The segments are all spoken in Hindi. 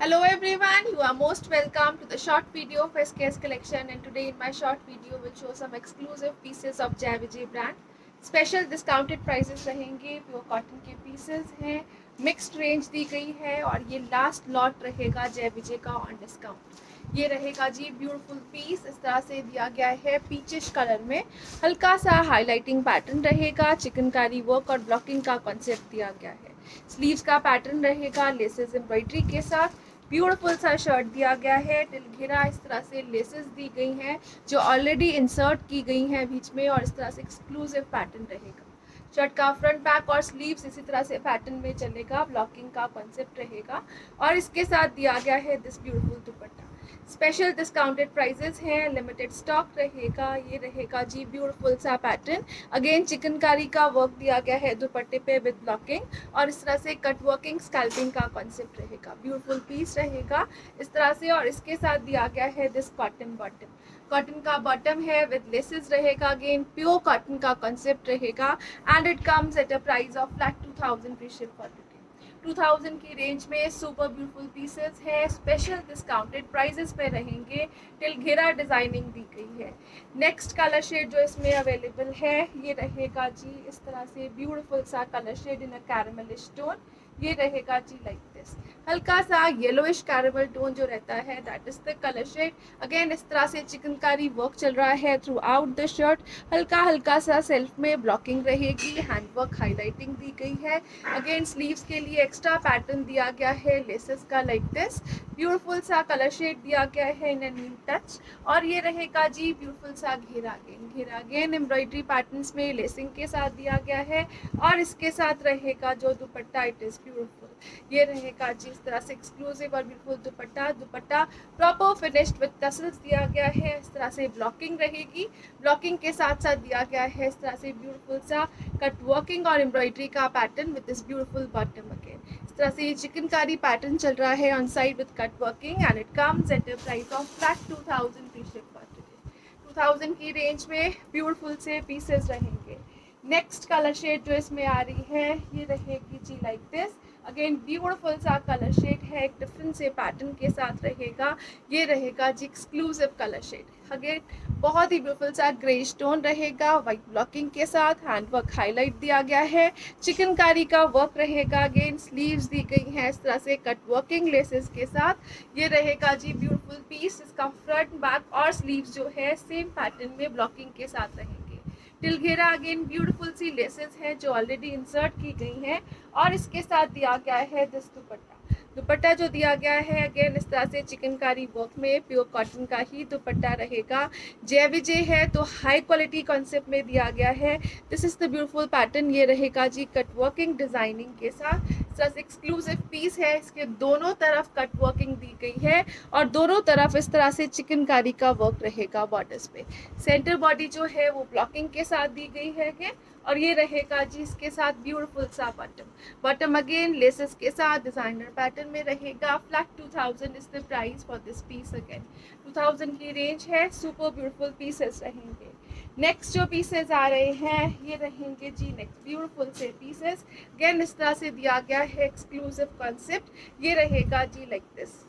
Hello everyone, you are most welcome to the short video of SKS collection, and today in my short video will show some exclusive pieces of Jai Vijay brand. Special discounted prices रहेंगे, प्योर कॉटन के पीसेस हैं, मिक्स्ड रेंज दी गई है और ये लास्ट लॉट रहेगा जय विजय का ऑन डिस्काउंट। ये रहेगा जी ब्यूटीफुल पीस, इस तरह से दिया गया है पीचिश कलर में, हल्का सा हाईलाइटिंग पैटर्न रहेगा, चिकनकारी वर्क और ब्लॉकिंग का कॉन्सेप्ट दिया गया है। स्लीव्स का पैटर्न रहेगा लेसेस एम्ब्रॉयडरी के साथ, ब्यूटीफुल सा शर्ट दिया गया है, टिल घेरा इस तरह से लेसेस दी गई हैं जो ऑलरेडी इंसर्ट की गई हैं बीच में, और इस तरह से एक्सक्लूसिव पैटर्न रहेगा। शर्ट का फ्रंट बैक और स्लीव्स इसी तरह से पैटर्न में चलेगा, ब्लॉकिंग का कॉन्सेप्ट रहेगा और इसके साथ दिया गया है this beautiful dupatta. Special discounted prices हैं, लिमिटेड स्टॉक रहेगा। ये रहेगा जी ब्यूटीफुल सा पैटर्न, अगेन चिकनकारी का वर्क दिया गया है दुपट्टे पे विद ब्लॉकिंग और इस तरह से कट वर्किंग स्कैल्पिंग का कॉन्सेप्ट रहेगा। ब्यूटीफुल पीस रहेगा इस तरह से और इसके साथ दिया गया है दिस कॉटन बॉटम। कॉटन का बॉटम है विद लेसेस रहेगा, अगेन प्योर कॉटन का कॉन्सेप्ट रहेगा and it comes at a price of flat 2000 free ship for 2000 की रेंज में सुपर ब्यूटीफुल पीसेस है, स्पेशल डिस्काउंटेड प्राइसेस पे रहेंगे, टिल घेरा डिजाइनिंग दी गई है। नेक्स्ट कलर शेड जो इसमें अवेलेबल है ये रहेगा जी इस तरह से ब्यूटीफुल सा कलर शेड इन अ कैरमलिश टोन। ये रहेगा जी लाइक दिस, हल्का सा येलोइश कैरमल टोन जो रहता है that is the colour shade. Again इस तरह से चिकनकारी वर्क चल रहा है थ्रू आउट द शर्ट, हल्का हल्का सा सेल्फ में ब्लॉकिंग रहेगी, हैंडवर्क हाईलाइटिंग दी गई है। अगेन स्लीव्स के लिए एक्स्ट्रा पैटर्न दिया गया है लेसेस का लाइक दिस, ब्यूटीफुल सा कलर शेड दिया गया है इन अ न्यू टच और ये रहेगा जी ब्यूटीफुल सा घेरा अगेन एम्ब्रॉयडरी पैटर्न्स में लेसिंग के साथ दिया गया है और इसके साथ रहेगा जो दुपट्टा इट इज ब्यूटीफुल। ये रहेगा जी इस तरह से एक्सक्लूसिव और beautiful dupatta proper finished with tassels दिया गया है। इस तरह से ब्लॉकिंग रहेगी, ब्लॉकिंग के साथ साथ दिया गया है इस तरह से ब्यूटीफुल सा कट वर्किंग और एम्ब्रॉयडरी का pattern with this beautiful bottom. Again इस तरह से ये चिकनकारी पैटर्न चल रहा है on side with cut working and it comes at a price of flat 2000 free ship for today. 2000 की रेंज में ब्यूटीफुल से पीसेस रहेंगे। नेक्स्ट कलर शेड जो इसमें आ रही है ये रहेगी जी लाइक दिस, अगेन ब्यूटीफुल सा कलर शेड है, एक डिफरेंट से पैटर्न के साथ रहेगा। ये रहेगा जी एक्सक्लूसिव कलर शेड, अगेन बहुत ही ब्यूटीफुल सा ग्रे स्टोन रहेगा, वाइट ब्लॉकिंग के साथ हैंडवर्क हाईलाइट दिया गया है, चिकनकारी का वर्क रहेगा, अगेन स्लीव्स दी गई हैं इस तरह से कट वर्किंग लेसेस के साथ। ये रहेगा जी ब्यूटीफुल पीस, इसका फ्रंट बैक और स्लीव्स जो है सेम पैटर्न में ब्लॉकिंग के साथ रहेंगे। टिल घेरा अगेन ब्यूटीफुल सी लेसेस हैं जो ऑलरेडी इंसर्ट की गई हैं और इसके साथ दिया गया है दिस दुपट्टा जो दिया गया है अगेन इस तरह से चिकनकारी वर्क में प्योर कॉटन का ही दुपट्टा रहेगा। जय विजय है तो हाई क्वालिटी कॉन्सेप्ट में दिया गया है। This is the beautiful pattern, ये रहेगा जी कट वर्किंग डिजाइनिंग के साथ, इस तरह से एक्सक्लूसिव पीस है, इसके दोनों तरफ कट वर्किंग दी गई है और दोनों तरफ इस तरह से चिकनकारी का वर्क रहेगा बॉर्डर्स पे। सेंटर बॉडी जो है वो ब्लॉकिंग के साथ दी गई है अगेन और ये रहेगा जी इसके साथ ब्यूटीफुल सा बॉटम अगेन लेसेस के साथ डिजाइनर पैटर्न में रहेगा। Flat 2000 is the price for this piece, again 2000 की रेंज है, सुपर ब्यूटीफुल पीसेस रहेंगे। नेक्स्ट जो पीसेस आ रहे हैं ये रहेंगे जी नेक्स्ट ब्यूटीफुल से पीसेस, अगेन इस तरह से दिया गया है एक्सक्लूसिव कॉन्सेप्ट। ये रहेगा जी लाइक दिस,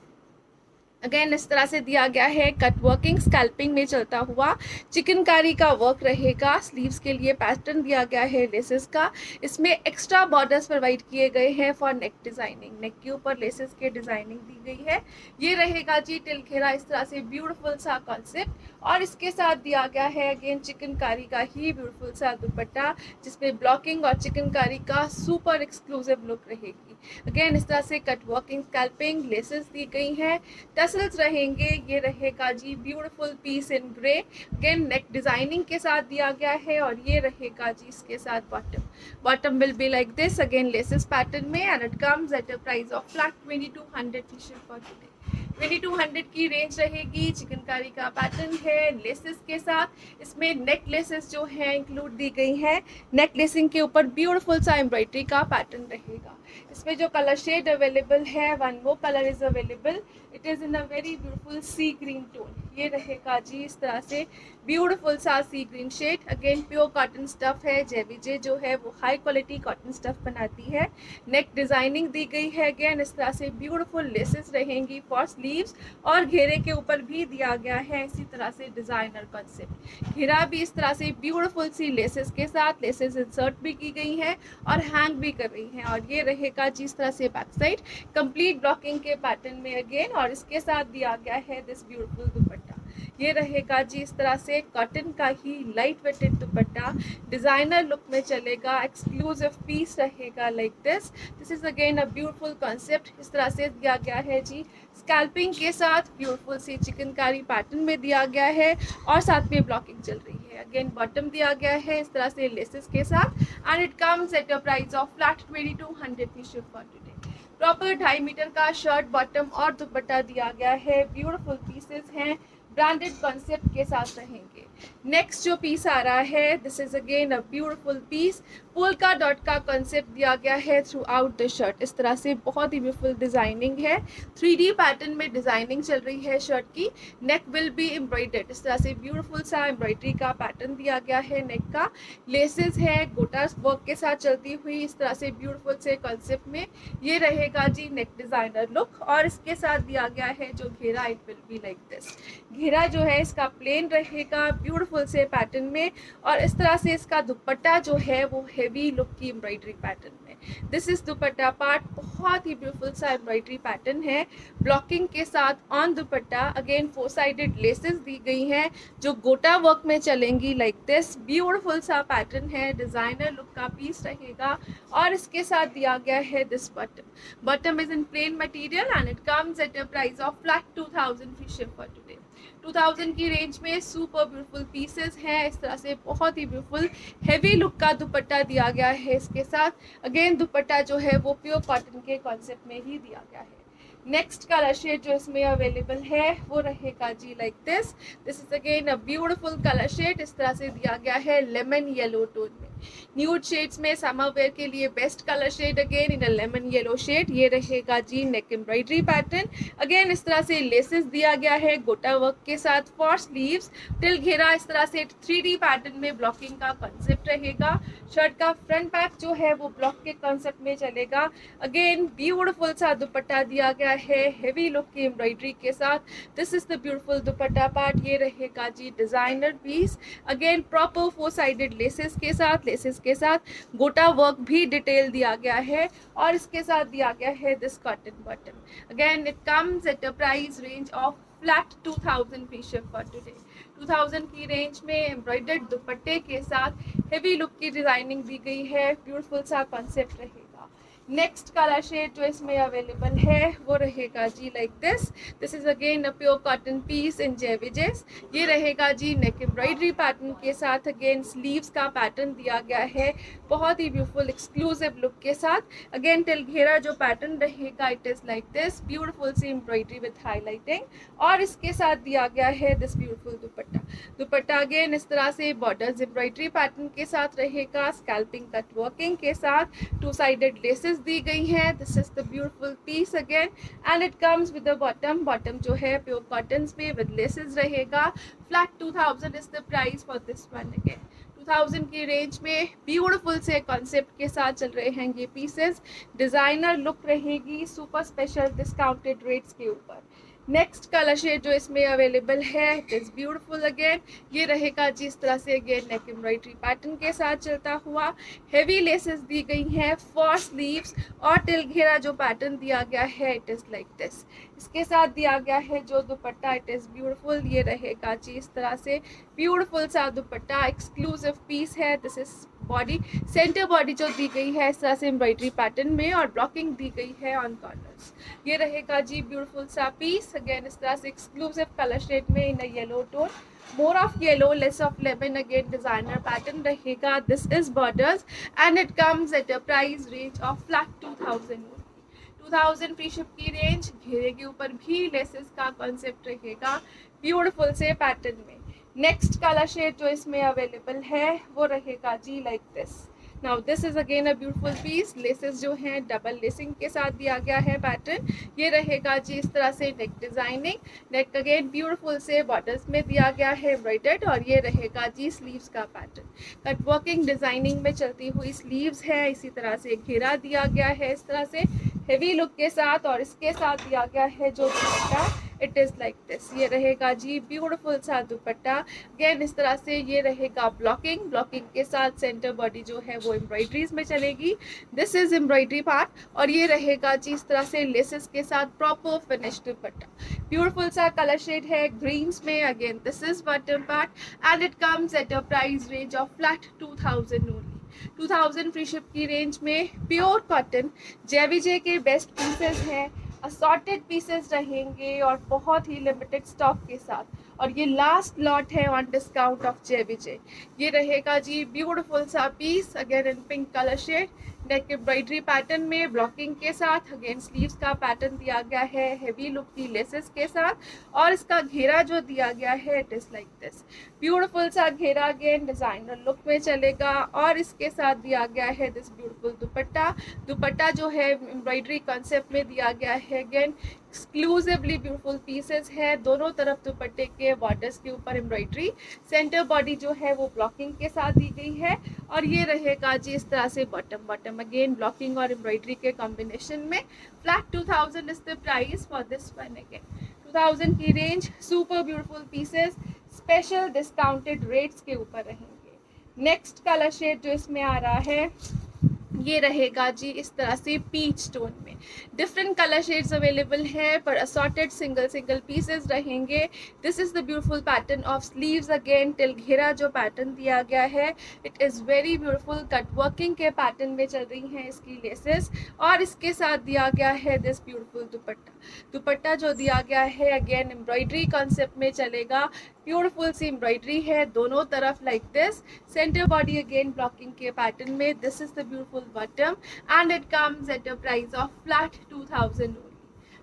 अगेन इस तरह से दिया गया है कट वर्किंग स्कैल्पिंग में चलता हुआ, चिकनकारी का वर्क रहेगा, स्लीव्स के लिए पैटर्न दिया गया है लेसेस का, इसमें एक्स्ट्रा बॉर्डर्स प्रोवाइड किए गए हैं फॉर नेक डिजाइनिंग, नेक के ऊपर लेसेस के डिजाइनिंग दी गई है। ये रहेगा जी टिल घेरा इस तरह से ब्यूटीफुल सा कॉन्सेप्ट और इसके साथ दिया गया है अगेन चिकनकारी का ही ब्यूटीफुल सा दुपट्टा जिसमें ब्लॉकिंग और चिकनकारी का सुपर एक्सक्लूसिव लुक रहेगी। अगेन इस तरह से कट वर्किंग स्कैल्पिंग लेसेस दी गई हैं, टसल्स रहेंगे। ये रहेगा जी beautiful piece in grey, again neck designing के साथ दिया गया है और ये रहेगा जी इसके साथ bottom will be like this, again laces pattern में and it comes at a price of flat 2200 for today. 2200 की रेंज रहेगी, चिकनकारी का पैटर्न है लेसेस के साथ, इसमें नेक लेसेस जो है इंक्लूड दी गई हैं, नेक लेसिंग के ऊपर ब्यूटीफुल सा एम्ब्रॉयडरी का पैटर्न रहेगा। इसमें जो कलर शेड अवेलेबल है, one more colour is available, it is in a very beautiful sea green tone. ये रहेगा जी इस तरह से ब्यूटीफुल सा sea green shade. Again pure cotton stuff है, जेवीजे जो है वो हाई क्वालिटी कॉटन स्टफ बनाती है। नेक डिजाइनिंग दी गई है, अगेन इस तरह से ब्यूटीफुल लेसेस रहेंगी फॉर स्लीव्स, और घेरे के ऊपर भी दिया गया है इसी तरह से डिजाइनर कॉन्सेप्ट। घेरा भी इस तरह से ब्यूटीफुल सी लेसेस के साथ, लेसेस इंसर्ट भी की गई हैं और हैंग भी कर रही हैं। और ये रहेगा जिस तरह से बैक साइड कंप्लीट ब्लॉकिंग के पैटर्न में अगेन, और इसके साथ दिया गया है दिस ब्यूटीफुल दुपट्टा। ये रहेगा जी इस तरह से कॉटन का ही light weighted dupatta, designer look में चलेगा, एक्सक्लूसिव पीस रहेगा like this. This is again a beautiful concept. इस तरह से दिया गया है जी स्कैल्पिंग के साथ, ब्यूटीफुल सी चिकनकारी पैटर्न में दिया गया है और साथ में ब्लॉकिंग चल रही है। अगेन बॉटम दिया गया है इस तरह से लेसेस के साथ, and it comes at a price of flat 2200 free ship for today. Proper 2.5 metre का शर्ट, बॉटम और दुपट्टा दिया गया है, ब्यूटीफुल पीसेस हैं, ब्रांडेड कॉन्सेप्ट के साथ रहेंगे। नेक्स्ट जो पीस आ रहा है, this is again a beautiful piece, polka dot का कॉन्सेप्ट दिया गया है थ्रू आउट द शर्ट। इस तरह से बहुत ही ब्यूटीफुल डिजाइनिंग है, 3D पैटर्न में डिजाइनिंग चल रही है शर्ट की। नेक विल बी एम्ब्रॉयडर्ड, इस तरह से ब्यूटीफुल सा एम्ब्रॉयडरी का पैटर्न दिया गया है नेक का। लेसेस है गोटा वर्क के साथ चलती हुई इस तरह से ब्यूटीफुल से कॉन्सेप्ट में। ये रहेगा जी नेक डिजाइनर लुक, और इसके साथ दिया गया है जो घेरा, it will be like this. घेरा जो है इसका प्लेन रहेगा ब्यूटीफुल से पैटर्न में, और इस तरह से इसका दुपट्टा जो है वो हेवी लुक की एम्ब्रॉयडरी पैटर्न में। दिस इज दुपट्टा पार्ट, बहुत ही ब्यूटीफुल सा एम्ब्रॉयडरी पैटर्न है ब्लॉकिंग के साथ on dupatta. Again 4 sided laces दी गई हैं जो गोटा वर्क में चलेंगी लाइक दिस। ब्यूटीफुल सा पैटर्न है, डिजाइनर लुक का पीस रहेगा, और इसके साथ दिया गया है this bottom. Bottom is in plain material and it comes at a price of flat 2000 free ship for today. 2000 की रेंज में सुपर ब्यूटीफुल पीसेस हैं। इस तरह से बहुत ही ब्यूटीफुल हेवी लुक का दुपट्टा दिया गया है इसके साथ। अगेन दुपट्टा जो है वो प्योर कॉटन के कॉन्सेप्ट में ही दिया गया है। नेक्स्ट कलर शेड जो इसमें अवेलेबल है वो रहेगा जी like this. This is again a beautiful colour shade, इस तरह से दिया गया है लेमन येलो टोन में। न्यूड शेड्स में समर वेयर के लिए best colour shade again in a lemon yellow shade. ये रहेगा जी नेक एम्ब्रॉयडरी पैटर्न। अगेन इस तरह से लेसेस दिया गया है गोटा वर्क के साथ फॉर स्लीव्स। टिल घेरा इस तरह से 3D पैटर्न में ब्लॉकिंग का कॉन्सेप्ट रहेगा। शर्ट का फ्रंट बैक जो है वो ब्लॉक के कॉन्सेप्ट में चलेगा। अगेन ब्यूटीफुल सा दुपट्टा दिया गया है हेवी लुक की एम्ब्रॉयडरी के साथ। This is the beautiful dupatta part. ये रहेगा जी designer piece, again proper 4 sided laces के साथ। लेसेस के साथ गोटा वर्क भी डिटेल दिया गया है, और इसके साथ दिया गया है this cotton bottom. Again it comes at a price range of flat 2000 fee ship for today. 2000 की रेंज में एम्ब्रॉयडर्ड दुपट्टे के साथ हेवी लुक की डिजाइनिंग दी गई है, ब्यूटीफुल सा कॉन्सेप्ट रहेगा। नेक्स्ट कलर शेड जो इसमें अवेलेबल है वो रहेगा जी like this. This is again a pure cotton piece in JVJs. ये रहेगा जी नेक एम्ब्रॉयडरी पैटर्न के साथ। अगेन स्लीव्स का पैटर्न दिया गया है बहुत ही ब्यूटीफुल एक्सक्लूसिव लुक के साथ। अगेन टिल घेरा जो पैटर्न रहेगा it is like this, beautiful सी एम्ब्रॉयडरी विद हाईलाइटिंग, और इसके साथ दिया गया है दिस ब्यूटीफुल दुपट्टा। दुपट्टा अगेन इस तरह से बॉर्डर्स एम्ब्रॉयडरी पैटर्न के साथ रहेगा, स्कैल्पिंग कट वर्किंग के साथ, 2 साइडेड लेसेस दी गई है। This is the beautiful piece again, and it comes with the bottom. Bottom जो है प्योर कॉटन पे विद लेसेस रहेगा। Flat 2000 is the price for this one. Again 2000 की रेंज में ब्यूटीफुल से कॉन्सेप्ट के साथ चल रहे हैं ये पीसेस। डिजाइनर लुक रहेगी सुपर स्पेशल डिस्काउंटेड रेट्स के ऊपर। नेक्स्ट कलर शेड जो इसमें अवेलेबल है इट इज ब्यूटीफुल अगेन। ये रहेगा जिस तरह से अगेन नेक एम्ब्रॉयडरी पैटर्न के साथ चलता हुआ। हेवी लेसेस दी गई हैं फॉर स्लीव्स, और टिल घेरा जो पैटर्न दिया गया है इट इज लाइक दिस। इसके साथ दिया गया है जो दुपट्टा इट इज ब्यूटीफुल। ये रहेगा जी इस तरह से ब्यूटीफुल सा दुपट्टा, एक्सक्लूसिव पीस है। This is body, centre body जो दी गई है इस तरह से एम्ब्रॉयडरी पैटर्न में, और ब्लॉकिंग दी गई है ऑन कॉर्नर्स। ये रहेगा जी ब्यूटीफुल सा पीस अगेन इस तरह से एक्सक्लूसिव कलर शेड में in a yellow tone, more of yellow less of lemon. Again designer pattern रहेगा। This is borders and it comes at a price range of flat 2000। 2000 free ship की रेंज। घेरे के ऊपर भी लेसेस का कॉन्सेप्ट रहेगा ब्यूटीफुल से पैटर्न में। नेक्स्ट कलर शेड जो इसमें अवेलेबल है वो रहेगा जी like this. Now this is again a beautiful piece. Laces जो हैं डबल लेसिंग के साथ दिया गया है पैटर्न। ये रहेगा जी इस तरह से नेक डिजाइनिंग, नेक अगेन ब्यूटीफुल से बॉर्डर्स में दिया गया है एम्ब्रॉयडर्ड, और ये रहेगा जी स्लीव्स का पैटर्न। कट वर्किंग डिजाइनिंग में चलती हुई स्लीव्स है, इसी तरह से घेरा दिया गया है इस तरह से हेवी लुक के साथ, और इसके साथ दिया गया है जो dupatta it is like this. ये रहेगा जी ब्यूटीफुल सा दुपट्टा। अगेन इस तरह से ये रहेगा ब्लॉकिंग, ब्लॉकिंग के साथ सेंटर बॉडी जो है वो एम्ब्रॉयडरीज में चलेगी। दिस इज एम्ब्रॉयडरी पार्ट, और ये रहेगा जी इस तरह से लेसेस के साथ प्रॉपर फिनिश दुपट्टा। ब्यूटीफुल सा कलर शेड है ग्रीन्स में। Again this is bottom part and it comes at a price range of flat 2000 only. 2000 free ship की रेंज में प्योर कॉटन जेवीजे के बेस्ट पीसेस हैं, असॉर्टेड पीसेस रहेंगे और बहुत ही लिमिटेड स्टॉक के साथ, और ये लास्ट लॉट है ऑन डिस्काउंट ऑफ जेवीजे। ये रहेगा जी ब्यूटीफुल सा piece again in pink colour shade, neck embroidery pattern में ब्लॉकिंग के साथ। अगेन स्लीव्स का पैटर्न दिया गया है हेवी लुक की लेसेस के साथ, और इसका घेरा जो दिया गया है it is like this. Beautiful सा घेरा अगेन डिजाइनर लुक में चलेगा, और इसके साथ दिया गया है दिस ब्यूटीफुल दुपट्टा। दुपट्टा जो है एम्ब्रॉयडरी कॉन्सेप्ट में दिया गया है। अगेन एक्सक्लूसिवली ब्यूटीफुल पीसेस है, दोनों तरफ दुपट्टे के बॉर्डर्स के ऊपर एम्ब्रॉयडरी, सेंटर बॉडी जो है वो ब्लॉकिंग के साथ दी गई है, और ये रहेगा जी इस तरह से बॉटम बॉटम अगेन ब्लॉकिंग और एम्ब्रॉयडरी के कॉम्बिनेशन में। Flat 2000 is the price for this one. Again 2000 की range, super beautiful pieces special discounted rates के ऊपर रहेंगे। नेक्स्ट कलर शेड जो इसमें आ रहा है ये रहेगा जी इस तरह से पीच टोन में। डिफरेंट कलर शेड्स अवेलेबल हैं पर असॉर्टेड सिंगल सिंगल पीसेस रहेंगे। This is the beautiful pattern of sleeves again till घेरा जो पैटर्न दिया गया है it is very beautiful. Cut working के पैटर्न में चल रही हैं इसकी लेसेस, और इसके साथ दिया गया है दिस ब्यूटीफुल दुपट्टा। दुपट्टा जो दिया गया है अगेन एम्ब्रॉयडरी कॉन्सेप्ट में चलेगा, ब्यूटीफुल सी एम्ब्रॉयडरी है दोनों तरफ like this. Centre body again blocking के पैटर्न में। This is the beautiful bottom and it comes at a price of flat 2000 only.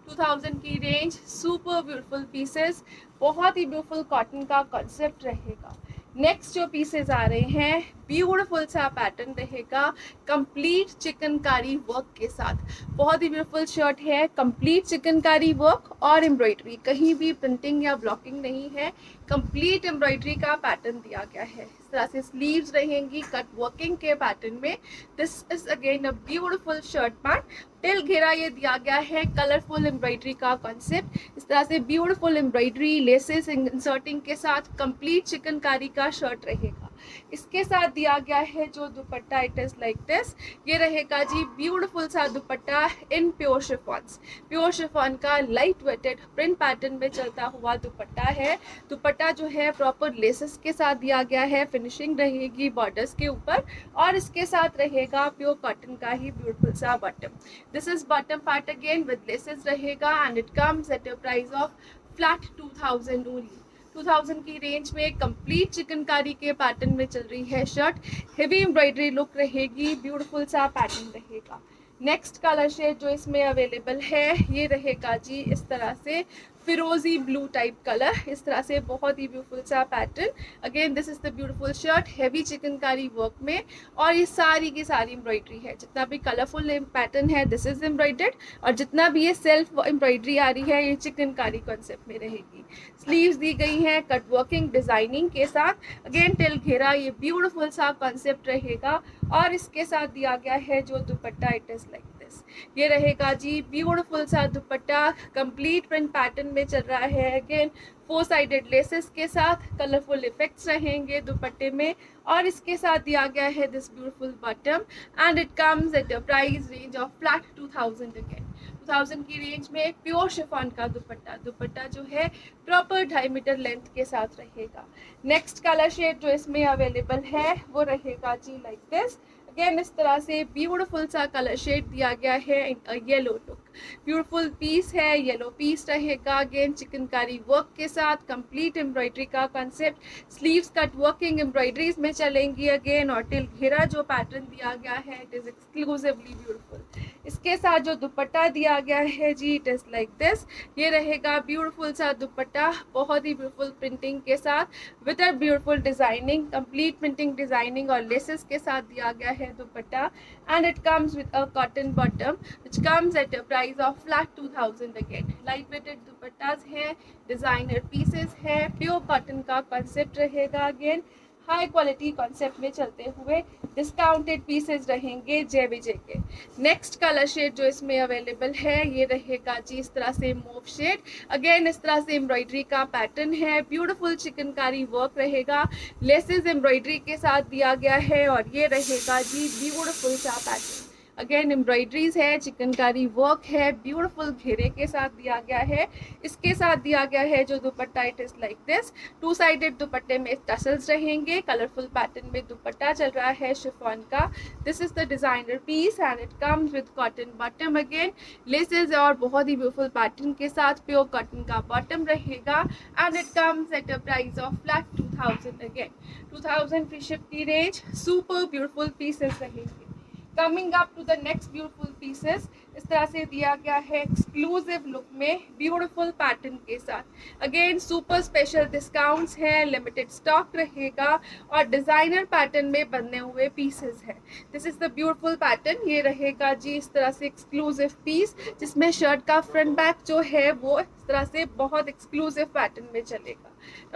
2000 की रेंज, सुपर ब्यूटीफुल पीसेस, बहुत ही ब्यूटीफुल कॉटन का कॉन्सेप्ट रहेगा। नेक्स्ट जो पीसेस आ रहे हैं ब्यूटीफुल सा पैटर्न रहेगा कंप्लीट चिकनकारी वर्क के साथ। बहुत ही ब्यूटीफुल शर्ट है, कंप्लीट चिकनकारी वर्क और एम्ब्रॉयडरी, कहीं भी प्रिंटिंग या ब्लॉकिंग नहीं है, कंप्लीट एम्ब्रॉयडरी का पैटर्न दिया गया है। इस तरह से स्लीव्स रहेंगी कट वर्किंग के पैटर्न में। This is again a beautiful shirt pant, till घेरा ये दिया गया है कलरफुल एम्ब्रॉयडरी का कॉन्सेप्ट। इस तरह से ब्यूटीफुल एम्ब्रॉयडरी लेसेस इंसर्टिंग के साथ कंप्लीट चिकनकारी का शर्ट रहेगा। इसके साथ दिया गया है जो dupatta it is like this. ये रहेगा जी ब्यूटीफुल सा dupatta in pure chiffons. Pure chiffon का लाइट वेटेड प्रिंट पैटर्न में चलता हुआ दुपट्टा है। दुपट्टा जो है प्रॉपर लेसेस के साथ दिया गया है, फिनिशिंग रहेगी बॉर्डर्स के ऊपर, और इसके साथ रहेगा प्योर कॉटन का ही ब्यूटीफुल सा bottom. This is bottom part again with laces रहेगा and it comes at a price of flat 2000 only. 2000 की रेंज में कंप्लीट चिकनकारी के पैटर्न में चल रही है शर्ट, हेवी एम्ब्रॉयडरी लुक रहेगी, ब्यूटीफुल सा पैटर्न रहेगा। नेक्स्ट कलर शेड जो इसमें अवेलेबल है ये रहेगा जी इस तरह से फिरोजी ब्लू टाइप कलर। इस तरह से बहुत ही ब्यूटीफुल सा pattern. Again this is the beautiful shirt heavy chikankari work में, और ये सारी की सारी एम्ब्रॉयडरी है। जितना भी कलरफुल पैटर्न है दिस इज एम्ब्रॉयडर्ड, और जितना भी ये सेल्फ एम्ब्रॉयडरी आ रही है ये चिकनकारी कॉन्सेप्ट में रहेगी। स्लीव्स दी गई हैं कट वर्किंग डिजाइनिंग के साथ। अगेन टिल घेरा ये ब्यूटीफुल सा कॉन्सेप्ट रहेगा, और इसके साथ दिया गया है जो dupatta it is like this. ये रहेगा जी ब्यूटीफुल सा दुपट्टा, कंप्लीट प्रिंट पैटर्न में चल रहा है। अगेन 4 साइडेड लेसेस के साथ कलरफुल इफेक्ट्स रहेंगे दुपट्टे में, और इसके साथ दिया गया है this beautiful bottom and it comes at a price range of flat 2000 again. 2000 की रेंज में प्योर शिफॉन का दुपट्टा, दुपट्टा जो है प्रॉपर 2.5 मीटर लेंथ के साथ रहेगा। नेक्स्ट कलर शेड जो इसमें अवेलेबल है वो रहेगा जी लाइक दिस। अगेन इस तरह से ब्यूटीफुल सा कलर शेड दिया गया है इन a yellow look. Beautiful piece है, येलो पीस रहेगा। अगेन चिकनकारी वर्क के साथ कंप्लीट एम्ब्रॉयडरी का concept. Sleeves cut working embroideries में चलेंगी अगेन। और टिल घेरा जो पैटर्न दिया गया है इट इज एक्सक्लूसिवली ब्यूटीफुल। इसके साथ जो दुपट्टा दिया गया है जी इट इज लाइक दिस। ये रहेगा ब्यूटीफुल सा दुपट्टा, बहुत ही ब्यूटीफुल प्रिंटिंग के साथ with a beautiful designing, complete printing designing और लेसेस के साथ दिया गया है dupatta. And it comes with a cotton bottom which comes at a price of flat 2000 again. Light weighted dupattas है, डिजाइनर पीसेस है, प्योर कॉटन का कॉन्सेप्ट रहेगा। अगेन हाई क्वालिटी कॉन्सेप्ट में चलते हुए डिस्काउंटेड पीसेस रहेंगे जय विजय के। नेक्स्ट कलर शेड जो इसमें अवेलेबल है ये रहेगा जी इस तरह से मूव शेड। अगेन इस तरह से एम्ब्रॉयडरी का पैटर्न है, ब्यूटीफुल चिकनकारी वर्क रहेगा, लेसेस एम्ब्रॉयडरी के साथ दिया गया है। और ये रहेगा जी ब्यूटीफुल सा पैटर्न। अगेन एम्ब्रॉयडरीज है, चिकनकारी वर्क है, ब्यूटीफुल घेरे के साथ दिया गया है। इसके साथ दिया गया है जो dupatta it is like this. Two sided दुपट्टे में टसल्स रहेंगे, कलरफुल पैटर्न में दुपट्टा चल रहा है शिफॉन का। This is the designer piece and it comes with cotton bottom. Again laces और बहुत ही ब्यूटीफुल पैटर्न के साथ प्योर कॉटन का बॉटम रहेगा। And it comes at a price of flat 2000 again. 2000 free ship की रेंज। सुपर ब्यूटीफुल पीसेस रहेंगे। Coming up to the next beautiful pieces, इस तरह से दिया गया है एक्सक्लूसिव लुक में ब्यूटीफुल पैटर्न के साथ। अगेन सुपर स्पेशल डिस्काउंट्स है, लिमिटेड स्टॉक रहेगा और डिजाइनर पैटर्न में बनने हुए पीसेस है। This is the beautiful pattern. ये रहेगा जी इस तरह से एक्सक्लूसिव पीस जिसमें शर्ट का फ्रंट बैक जो है वो इस तरह से बहुत एक्सक्लूसिव पैटर्न में चलेगा।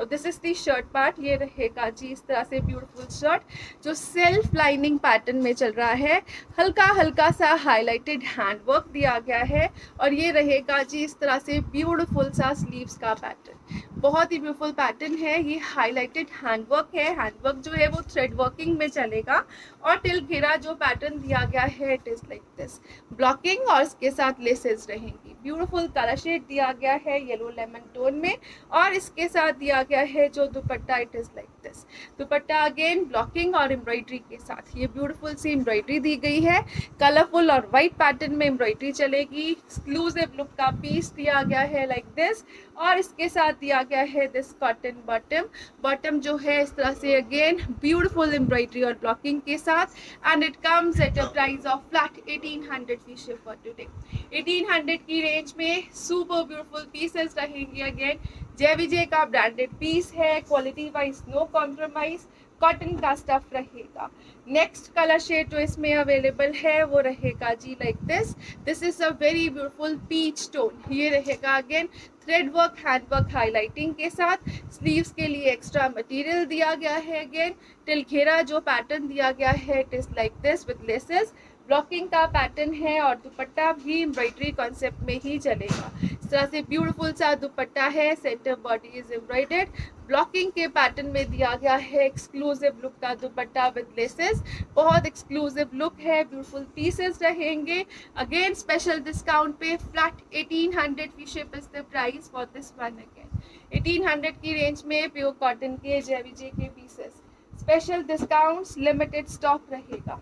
This is the shirt part. ये रहेगा जी इस तरह से ब्यूटीफुल शर्ट जो सेल्फ लाइनिंग पैटर्न में चल रहा है। हल्का हल्का सा हाईलाइटेड हैंड वर्क दिया गया है और ये रहेगा जी इस तरह से ब्यूटीफुल सा स्लीव्स का पैटर्न। बहुत ही ब्यूटीफुल पैटर्न है। ये हाईलाइटेड हैंड वर्क है, हैंड वर्क जो है वो थ्रेड वर्किंग में चलेगा। और टिल घेरा जो पैटर्न दिया गया है it is like this. Blocking और इसके साथ लेसेस रहेंगी। ब्यूटीफुल कलर शेड दिया गया है येलो लेमन टोन में और इसके साथ दिया गया है जो dupatta it is like this. Dupatta again blocking और एम्ब्रॉयडरी के साथ ये ब्यूटीफुल सी एम्ब्रॉयडरी दी गई है। कलरफुल और वाइट पैटर्न में एम्ब्रॉयडरी चलेगी। एक्सक्लूसिव लुक का पीस दिया गया है लाइक दिस और इसके साथ दिया गया है दिस कॉटन बॉटम। बॉटम जो है इस तरह से अगेन ब्यूटीफुल एम्ब्रॉयडरी और ब्लॉकिंग के साथ। And it comes at a price of flat 1800 free ship for today. 1800 की रेंज में सुपर ब्यूटीफुल पीसेस रहेंगे। अगेन जय विजय का ब्रांडेड पीस है, quality wise no compromise, cotton का स्टफ रहेगा। नेक्स्ट कलर शेड जो इसमें अवेलेबल है वो रहेगा जी like this. This is a very beautiful peach tone. ये रहेगा again thread work hand work highlighting के साथ। स्लीव्स के लिए एक्स्ट्रा मटेरियल दिया गया है। अगेन टिल घेरा जो पैटर्न दिया गया है it is like this with laces. Blocking का पैटर्न है और दुपट्टा भी एम्ब्रॉयडरी कॉन्सेप्ट में ही चलेगा। इस तरह से ब्यूटीफुल सा दुपट्टा है, centre body is embroidered. Blocking के पैटर्न में दिया गया है एक्सक्लूसिव लुक का दुपट्टा विद लेसेस। बहुत एक्सक्लूसिव लुक है, ब्यूटीफुल पीसेस रहेंगे। अगेन स्पेशल डिस्काउंट पे flat 1800 free ship is the price for this one. Again 1800 की रेंज में प्योर कॉटन के जय विजय के pieces. Special discounts, limited stock रहेगा।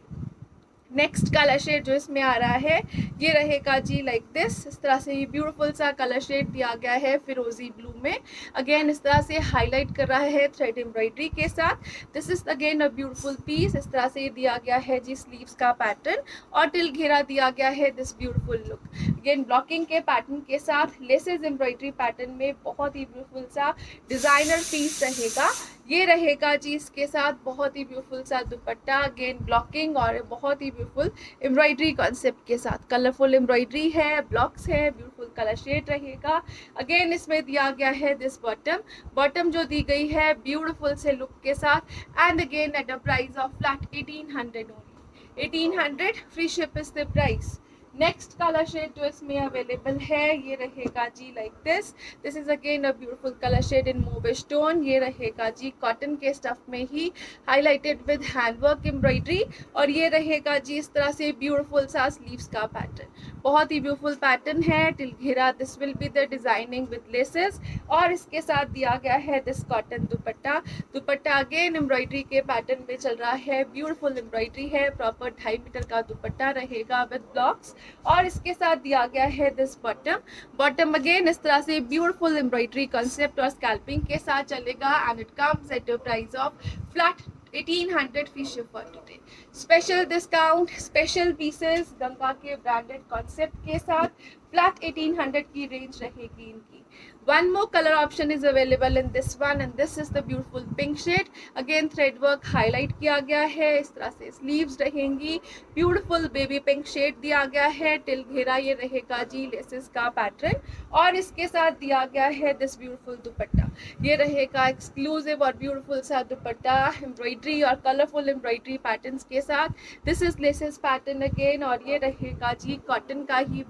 नेक्स्ट कलर शेड जो इसमें आ रहा है ये रहेगा जी लाइक दिस। इस तरह से ये ब्यूटीफुल सा कलर शेड दिया गया है फिरोजी ब्लू में। अगेन इस तरह से हाईलाइट कर रहा है थ्रेड एम्ब्रॉयडरी के साथ। This is again a beautiful piece. इस तरह से दिया गया है जी स्लीव्स का पैटर्न और टिल घेरा दिया गया है this beautiful look. Again blocking के पैटर्न के साथ लेसेस एम्ब्रॉयडरी पैटर्न में बहुत ही ब्यूटीफुल सा डिजाइनर पीस रहेगा। ये रहेगा जी इसके साथ बहुत ही ब्यूटीफुल सा दुपट्टा। अगेन ब्लॉकिंग और बहुत ही ब्यूटीफुल एम्ब्रॉयडरी कॉन्सेप्ट के साथ। कलरफुल एम्ब्रॉयडरी है, ब्लॉक्स है, ब्यूटीफुल कलर शेड रहेगा। अगेन इसमें दिया गया है दिस बॉटम। बॉटम जो दी गई है ब्यूटीफुल से लुक के साथ। And again at a price of flat 1800 only. 1800 free ship is the price. Next colour shade जो इसमें अवेलेबल है ये रहेगा जी like this. This is again a beautiful colour shade in mauvish tone. ये रहेगा जी कॉटन के स्टफ में ही हाईलाइटेड विद हैंडवर्क एम्ब्रॉयडरी और ये रहेगा जी इस तरह से ब्यूटीफुल सा स्लीव्स का पैटर्न। बहुत ही ब्यूटीफुल पैटर्न है। टिल घेरा this will be the designing with laces और इसके साथ दिया गया है this cotton dupatta. Dupatta again embroidery के पैटर्न में चल रहा है, ब्यूटीफुल एम्ब्रॉयडरी है। प्रॉपर 2.5 मीटर का दुपट्टा रहेगा विद ब्लॉक्स। और इसके साथ दिया गया है दिस बॉटम अगेन इस तरह से ब्यूटीफुल एम्ब्रॉयडरी कॉन्सेप्ट और स्कैल्पिंग के साथ चलेगा and it comes at a price of flat 1800 free ship for today. Special discount, special pieces Ganga के ब्रांडेड कॉन्सेप्ट के साथ फ्लैट 1800 की रेंज रहेगी इनकी. One more color option is available in this one and this is the beautiful pink shade. Again thread work highlight किया गया है, इस तरह से sleeves रहेंगी, beautiful baby pink shade दिया गया है, टिल घेरा ये रहेगा जी लेसेस का पैटर्न और इसके साथ दिया गया है दिस ब्यूटीफुल दुपट्टा. ये रहेगा एक्सक्लूसिव और ब्यूटीफुल सा दुपट्टा एम्ब्रॉयडरी और कलरफुल एम्ब्रॉयडरी पैटर्न्स के साथ. This is laces pattern again और ये रहेगा जी कॉटन का ही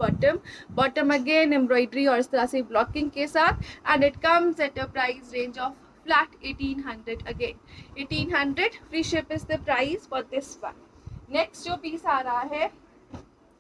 बॉटम अगेन एम्ब्रॉयडरी और इस तरह से ब्लॉकिंग के साथ and it comes at a price range of flat 1800 again. 1800 free ship is the price for this one. Next जो पीस आ रहा है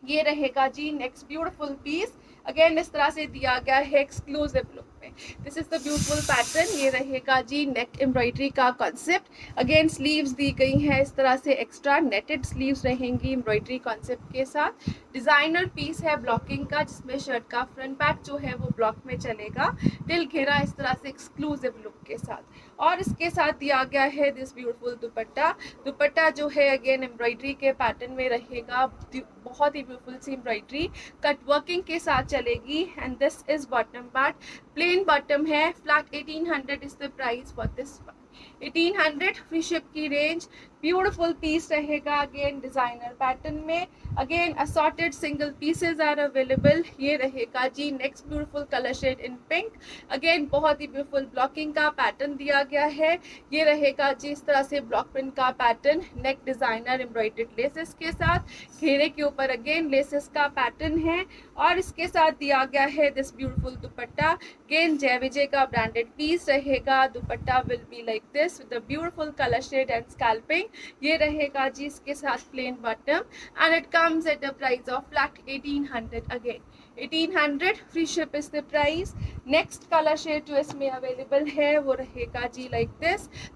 ये रहेगा जी नेक्स्ट ब्यूटीफुल पीस. अगेन इस तरह से दिया गया है एक्सक्लूसिव लुक में. This is the beautiful pattern. ये रहेगा जी नेक एम्ब्रॉयडरी का कॉन्सेप्ट. अगेन स्लीव्स दी गई हैं इस तरह से एक्स्ट्रा नेटेड स्लीव्स रहेंगी एम्ब्रॉयडरी कॉन्सेप्ट के साथ. डिजाइनर पीस है ब्लॉकिंग का जिसमें शर्ट का फ्रंट पैक जो है वो ब्लॉक में चलेगा, टिल घेरा इस तरह से एक्सक्लूसिव लुक के साथ और इसके साथ दिया गया है दिस ब्यूटीफुल दुपट्टा जो है अगेन एम्ब्रॉयडरी के पैटर्न में रहेगा, बहुत ही ब्यूटीफुल सी एम्ब्रॉयडरी कट वर्किंग के साथ चलेगी and this is bottom part. Plain bottom है. Flat 1800 is the price for this one. 1800 free ship की रेंज. ब्यूटीफुल पीस रहेगा अगेन डिजाइनर पैटर्न में. Again assorted single pieces are available. ये रहेगा जी next beautiful colour shade in pink. Again बहुत ही ब्यूटीफुल ब्लॉकिंग का पैटर्न दिया गया है. ये रहेगा जी इस तरह से ब्लॉक प्रिंट का पैटर्न नेक डिजाइनर एम्ब्रॉयडर्ड लेसेस के साथ. घेरे के ऊपर अगेन लेसेस का पैटर्न है और इसके साथ दिया गया है दिस ब्यूटीफुल दुपट्टा. अगेन जय विजय का ब्रांडेड पीस रहेगा. Dupatta will be like this with the beautiful colour shade and scalloping. ये रहेगा जी इसके साथ plain bottom and it comes at a price of flat 1800 again. 1800 free ship is the price. Next colour shade जो इसमें अवेलेबल है वो रहेगा जी like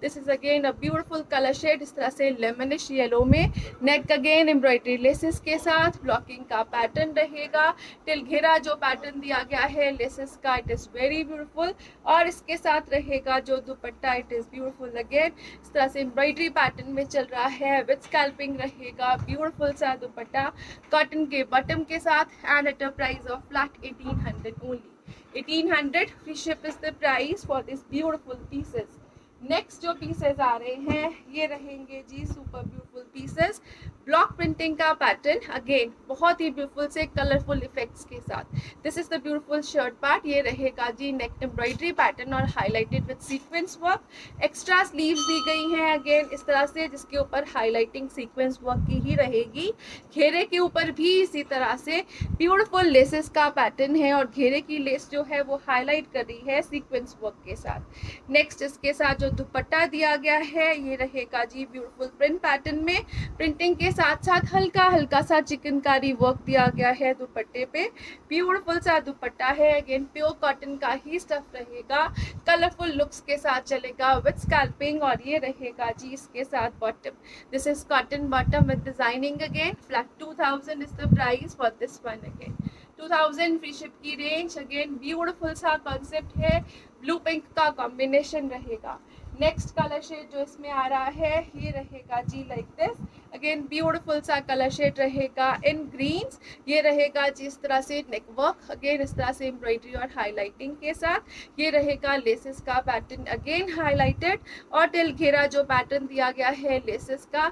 this is again a beautiful colour shade इस तरह से लेमनिश येलो में. नेक अगेन एम्ब्रॉयडरी लेसेस के साथ ब्लॉकिंग का पैटर्न रहेगा. टिल घेरा जो पैटर्न दिया गया है लेसेस का इट इज वेरी ब्यूटीफुल और इसके साथ रहेगा जो dupatta it is beautiful again इस तरह से एम्ब्रॉयडरी पैटर्न में चल रहा है विद स्कैल्पिंग रहेगा. ब्यूटीफुल सा दुपट्टा कॉटन के बॉटम के साथ and at a price of flat 1800 only. 1800 free ship is the price for these beautiful pieces. Next जो पीसेस आ रहे हैं ये रहेंगे जी super beautiful pieces. Block printing का पैटर्न अगेन बहुत ही ब्यूटीफुल से कलरफुल इफेक्ट्स के साथ. This is the beautiful shirt part. ये रहेगा जी नेक एम्ब्रॉयडरी पैटर्न और highlighted with sequence work. Extra sleeves दी गई हैं अगेन इस तरह से जिसके ऊपर हाईलाइटिंग सीक्वेंस वर्क की ही रहेगी. घेरे के ऊपर भी इसी तरह से ब्यूटीफुल लेसेस का पैटर्न है और घेरे की लेस जो है वो हाईलाइट कर रही है सीक्वेंस वर्क के साथ. नेक्स्ट इसके साथ दुपट्टा दिया गया है ये रहेगा जी ब्यूटीफुल प्रिंट पैटर्न में. प्रिंटिंग के साथ साथ हल्का सा चिकनकारी वर्क दिया गया है दुपट्टे पे. ब्यूटीफुल सा दुपट्टा है अगेन प्योर कॉटन का ही स्टफ रहेगा. कलरफुल लुक्स के साथ चलेगा विद स्कैल्पिंग और ये रहेगा जी इसके साथ bottom. This is cotton bottom with designing again. Flat 2000 is the price for this one again. 2000 free ship की रेंज. अगेन ब्यूटीफुल सा कॉन्सेप्ट है. ब्लू पिंक का कॉम्बिनेशन रहेगा. नेक्स्ट कलर शेड जो इसमें आ रहा है ये रहेगा जी लाइक दिस. अगेन ब्यूटीफुल सा कलर शेड रहेगा इन ग्रीन्स. ये रहेगा जी इस तरह से नेक वर्क अगेन इस तरह से एम्ब्रॉयडरी और हाईलाइटिंग के साथ. ये रहेगा लेसेस का पैटर्न अगेन हाईलाइटेड और टिल घेरा जो पैटर्न दिया गया है लेसेस का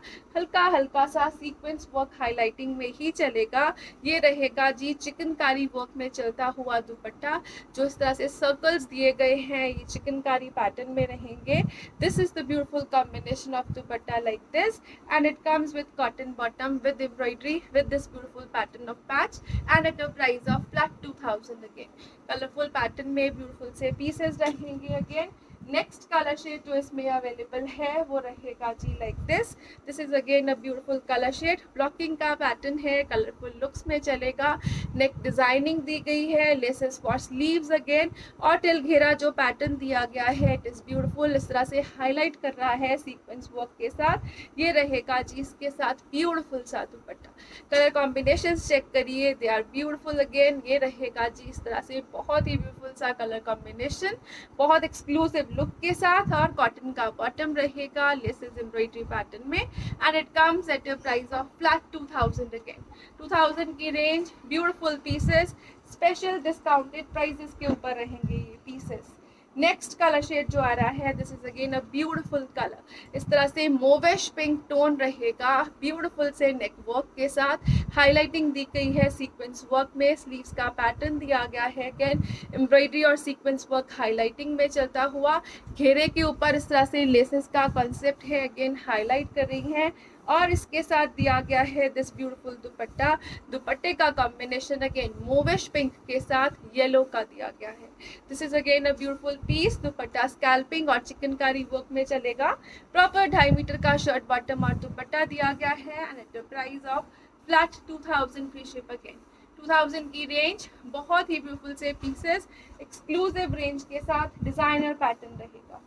हल्का सा सीक्वेंस वर्क हाईलाइटिंग में ही चलेगा. ये रहेगा जी चिकनकारी वर्क में चलता हुआ दुपट्टा जो इस तरह से सर्कल्स दिए गए हैं ये चिकनकारी पैटर्न में रहेंगे. This is the beautiful combination of dupatta like this and it comes with cotton bottom with embroidery with this beautiful pattern of patch and at a price of flat 2000 again. Colorful pattern में beautiful से pieces रहेंगे again. नेक्स्ट कलर शेड जो इसमें अवेलेबल है वो रहेगा जी like this is again a beautiful colour shade. Blocking का पैटर्न है, कलरफुल लुक्स में चलेगा। नेक डिजाइनिंग दी गई है, लेसेस फॉर स्लीव्स अगेन, और टिल घेरा जो पैटर्न दिया गया है इट इज ब्यूटीफुल। इस तरह से हाईलाइट कर रहा है सीक्वेंस वर्क के साथ। ये रहेगा जी इसके साथ ब्यूटीफुल सा दुपट्टा। कलर कॉम्बिनेशन चेक करिए, दे आर ब्यूटीफुल अगेन। ये रहेगा जी इस तरह से बहुत ही ब्यूटीफुल सा कलर कॉम्बिनेशन, बहुत एक्सक्लूसिव लुक के साथ। और कॉटन का बॉटम रहेगा लेसेस एम्ब्रॉयडरी पैटर्न में, and it comes at a price of flat 2000 again. 2000 की range, beautiful pieces, special discounted prices के ऊपर रहेंगे ये पीसेस। नेक्स्ट कलर शेड जो आ रहा है this is again a beautiful colour. इस तरह से मोविश पिंक टोन रहेगा, ब्यूटीफुल से नेक वर्क के साथ। हाईलाइटिंग दी गई है सीक्वेंस वर्क में, स्लीव्स का पैटर्न दिया गया है अगेन एम्ब्रॉयडरी और सीक्वेंस वर्क हाईलाइटिंग में चलता हुआ। घेरे के ऊपर इस तरह से लेसेस का कॉन्सेप्ट है, अगेन हाईलाइट कर रही हैं। और इसके साथ दिया गया है दिस ब्यूटीफुल दुपट्टा। दुपट्टे का कॉम्बिनेशन अगेन मोविश पिंक के साथ येलो का दिया गया है। This is again a beautiful piece. दुपट्टा स्कैल्पिंग और चिकनकारी वर्क में चलेगा। प्रॉपर 2.5 मीटर का शर्ट बॉटम और दुपट्टा दिया गया है, and at the price of flat 2000 free ship again. 2000 की रेंज, बहुत ही ब्यूटीफुल से पीसेस, एक्सक्लूसिव रेंज के साथ डिजाइनर पैटर्न रहेगा।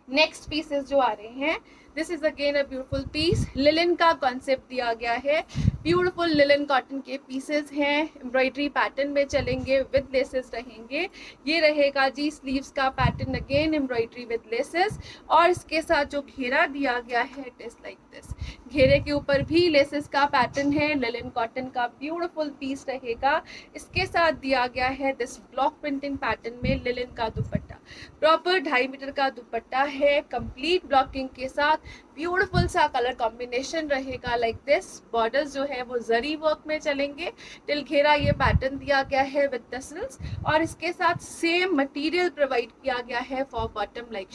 नेक्स्ट पीसेस जो आ रहे हैं this is again a beautiful piece. Linen का कॉन्सेप्ट दिया गया है, ब्यूटीफुल लिलन कॉटन के पीसेस हैं, एम्ब्रॉयडरी पैटर्न में चलेंगे, विद लेसेस रहेंगे। ये रहेगा जी स्लीव्स का pattern, again embroidery with laces. और इसके साथ जो घेरा दिया गया है इट इज लाइक दिस। घेरे के ऊपर भी लेसेस का पैटर्न है, लिलन कॉटन का ब्यूटीफुल पीस रहेगा। इसके साथ दिया गया है दिस ब्लॉक प्रिंटिंग पैटर्न में लिलन का दुपट्टा। प्रॉपर 2.5 मीटर का दुपट्टा है, कंप्लीट ब्लॉकिंग के साथ। ब्यूटीफुल सा कलर कॉम्बिनेशन रहेगा लाइक दिस। बॉर्डर्स जो है वो जरी वर्क में चलेंगे। टिल घेरा ये पैटर्न दिया गया है विद टसल्स, और इसके साथ सेम मटेरियल प्रोवाइड किया गया है फॉर बॉटम लाइक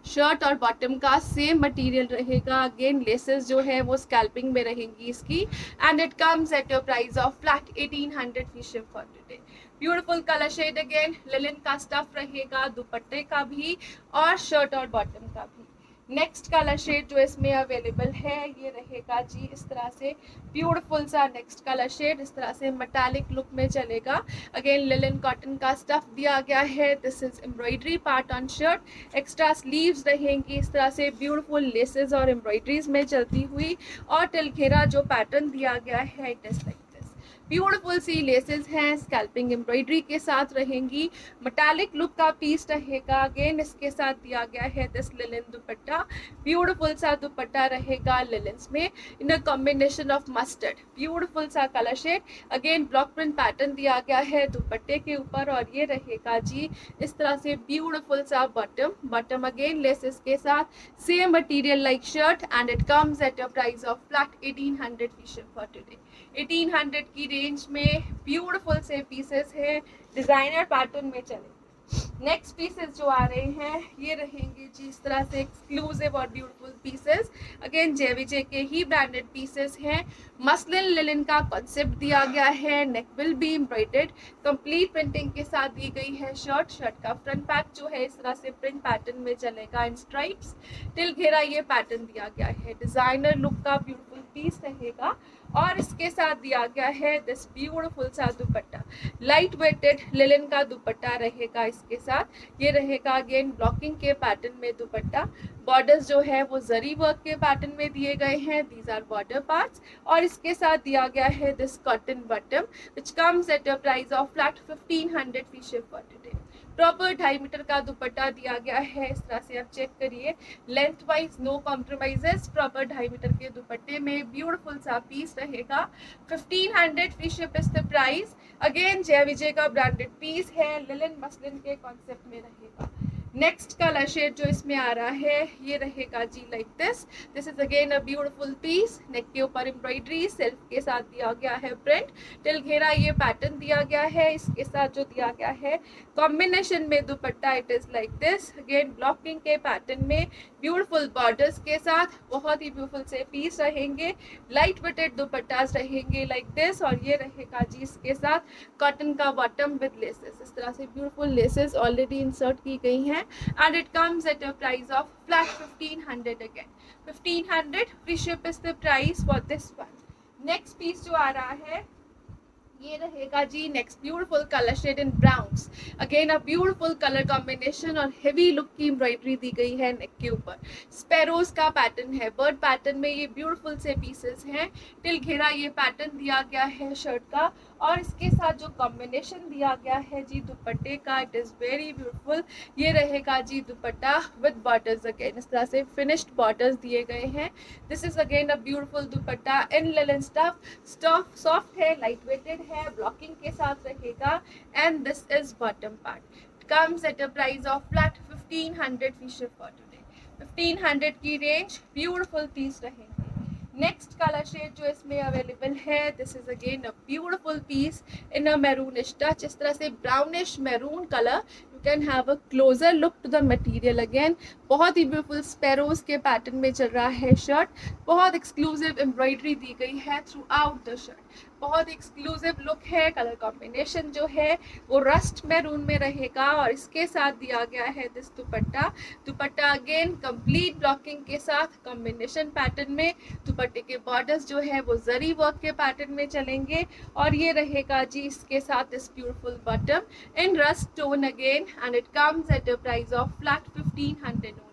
शर्ट और बॉटम का सेम मटेरियल रहेगा। अगेन लेसेस जो है वो स्कैल्पिंग में रहेंगी इसकी, and it comes at a price of flat 1800 free ship for today. Beautiful colour shade, again linen का स्टफ रहेगा, दुपट्टे का भी और शर्ट और बॉटम का भी। नेक्स्ट कलर शेड जो इसमें अवेलेबल है ये रहेगा जी इस तरह से ब्यूटीफुल सा नेक्स्ट कलर शेड, इस तरह से मेटालिक लुक में चलेगा। अगेन लिलन कॉटन का स्टफ दिया गया है, this is embroidery part on shirt. Extra sleeves रहेंगी इस तरह से ब्यूटीफुल लेसेस और एम्ब्रॉयडरीज में चलती हुई। और टिल घेरा जो पैटर्न दिया गया है इट इज लाइक ब्यूटीफुल सी लेसेस हैं, स्कैल्पिंग एम्ब्रॉयडरी के साथ रहेंगी। मेटालिक लुक का पीस रहेगा। अगेन इसके साथ दिया गया है दिस लिलन दुपट्टा। ब्यूटीफुल सा दुपट्टा रहेगा लिलन्स में in a combination of mustard. Beautiful सा colour shade, again block print pattern दिया गया है दुपट्टे के ऊपर। और ये रहेगा जी इस तरह से ब्यूटीफुल सा बॉटम अगेन लेसेस के साथ, same material like shirt, and it comes at a price of flat 1800 free ship for today. 1800 की रेंज में ब्यूटीफुल से पीसेस है, डिजाइनर पैटर्न में चले। नेक्स्ट पीसेस जो आ रहे हैं ये रहेंगे जी इस तरह से एक्सक्लूसिव और ब्यूटीफुल पीसेस। अगेन जेवीजे के ही ब्रांडेड पीसेस हैं। मसलिन लिलन का कॉन्सेप्ट दिया गया है, neck will be embroidered, complete printing के साथ दी गई है शर्ट का फ्रंट पैक जो है इस तरह से प्रिंट पैटर्न में चलेगा इन स्ट्राइप्स। टिल घेरा ये पैटर्न दिया गया है, डिजाइनर लुक का ब्यूटीफुल पीस रहेगा। और इसके साथ दिया गया है दिस ब्यूटीफुल सा दुपट्टा, लाइट वेटेड लिलन का दुपट्टा रहेगा इसके साथ। ये रहेगा अगेन ब्लॉकिंग के पैटर्न में दुपट्टा। बॉर्डर्स जो है वो जरी वर्क के पैटर्न में दिए गए हैं, दीज आर बॉर्डर पार्ट्स। और इसके साथ दिया गया है this cotton bottom which comes at a price of flat 1500 free ship for today. Proper 2.5 metre का दुपट्टा दिया गया है इस तरह से, आप चेक करिए length wise no compromises. Proper 2.5 metre के दुपट्टे में ब्यूटीफुल सा पीस रहेगा। 1500 free ship is the price. Again जय विजय का ब्रांडेड पीस है, लिलन मसलिन के कॉन्सेप्ट में रहेगा। नेक्स्ट कलर शेड जो इसमें आ रहा है ये रहेगा जी like this is again a beautiful piece. Neck के ऊपर एम्ब्रॉयडरी, सेल्फ के साथ दिया गया है प्रिंट, टिल घेरा ये पैटर्न दिया गया है। इसके साथ जो दिया गया है कॉम्बिनेशन में दुपट्टा it is like this. Again blocking के पैटर्न में ब्यूटीफुल बॉर्डर्स के साथ बहुत ही ब्यूटीफुल से पीस रहेंगे। लाइट वेटेड दुपट्टास रहेंगे लाइक दिस। और ये रहेगा जी इसके साथ कॉटन का बॉटम विद लेसेस। इस तरह से ब्यूटीफुल लेसेस ऑलरेडी इंसर्ट की गई हैं। And it comes at a price of flat 1500 again. 1500 free ship is the price for this one. Next piece जो आ रहा है ये रहेगा जी next beautiful colour shade in browns. Again a beautiful colour combination और हेवी लुक की एम्ब्रॉयडरी दी गई है नेक के ऊपर. स्पैरोज का पैटर्न है, बर्ड पैटर्न में ये ब्यूटीफुल से पीसेस हैं. टिल घेरा ये पैटर्न दिया गया है शर्ट का और इसके साथ जो कॉम्बिनेशन दिया गया है जी दुपट्टे का, इट इज़ वेरी ब्यूटीफुल. ये रहेगा जी दुपट्टा विद बॉर्डर्स. अगेन इस तरह से फिनिश्ड बॉर्डर्स दिए गए हैं. This is again a beautiful dupatta in linen stuff. Stuff soft है, लाइट वेटेड है, ब्लॉकिंग के साथ रहेगा. And this is bottom part. It comes at a price of flat 1500 fee ship for today. 1500 की रेंज. ब्यूटीफुल पीस रहेंगे. नेक्स्ट कलर शेड जो इसमें अवेलेबल है, this is again a beautiful piece in a maroonish touch. इस तरह से brownish maroon colour. You can have a closer look to the material. Again बहुत ही ब्यूटीफुल स्पैरोज के पैटर्न में चल रहा है शर्ट. बहुत एक्सक्लूसिव एम्ब्रॉयडरी दी गई है थ्रू आउट द शर्ट. बहुत एक्सक्लूसिव लुक है. कलर कॉम्बिनेशन जो है वो रस्ट मैरून में रहेगा और इसके साथ दिया गया है this dupatta. Dupatta again complete blocking के साथ कॉम्बिनेशन पैटर्न में. दुपट्टे के बॉर्डर्स जो है वो जरी वर्क के पैटर्न में चलेंगे और ये रहेगा जी इसके साथ this beautiful bottom in rust tone again. And it comes at a price of flat 1500 only.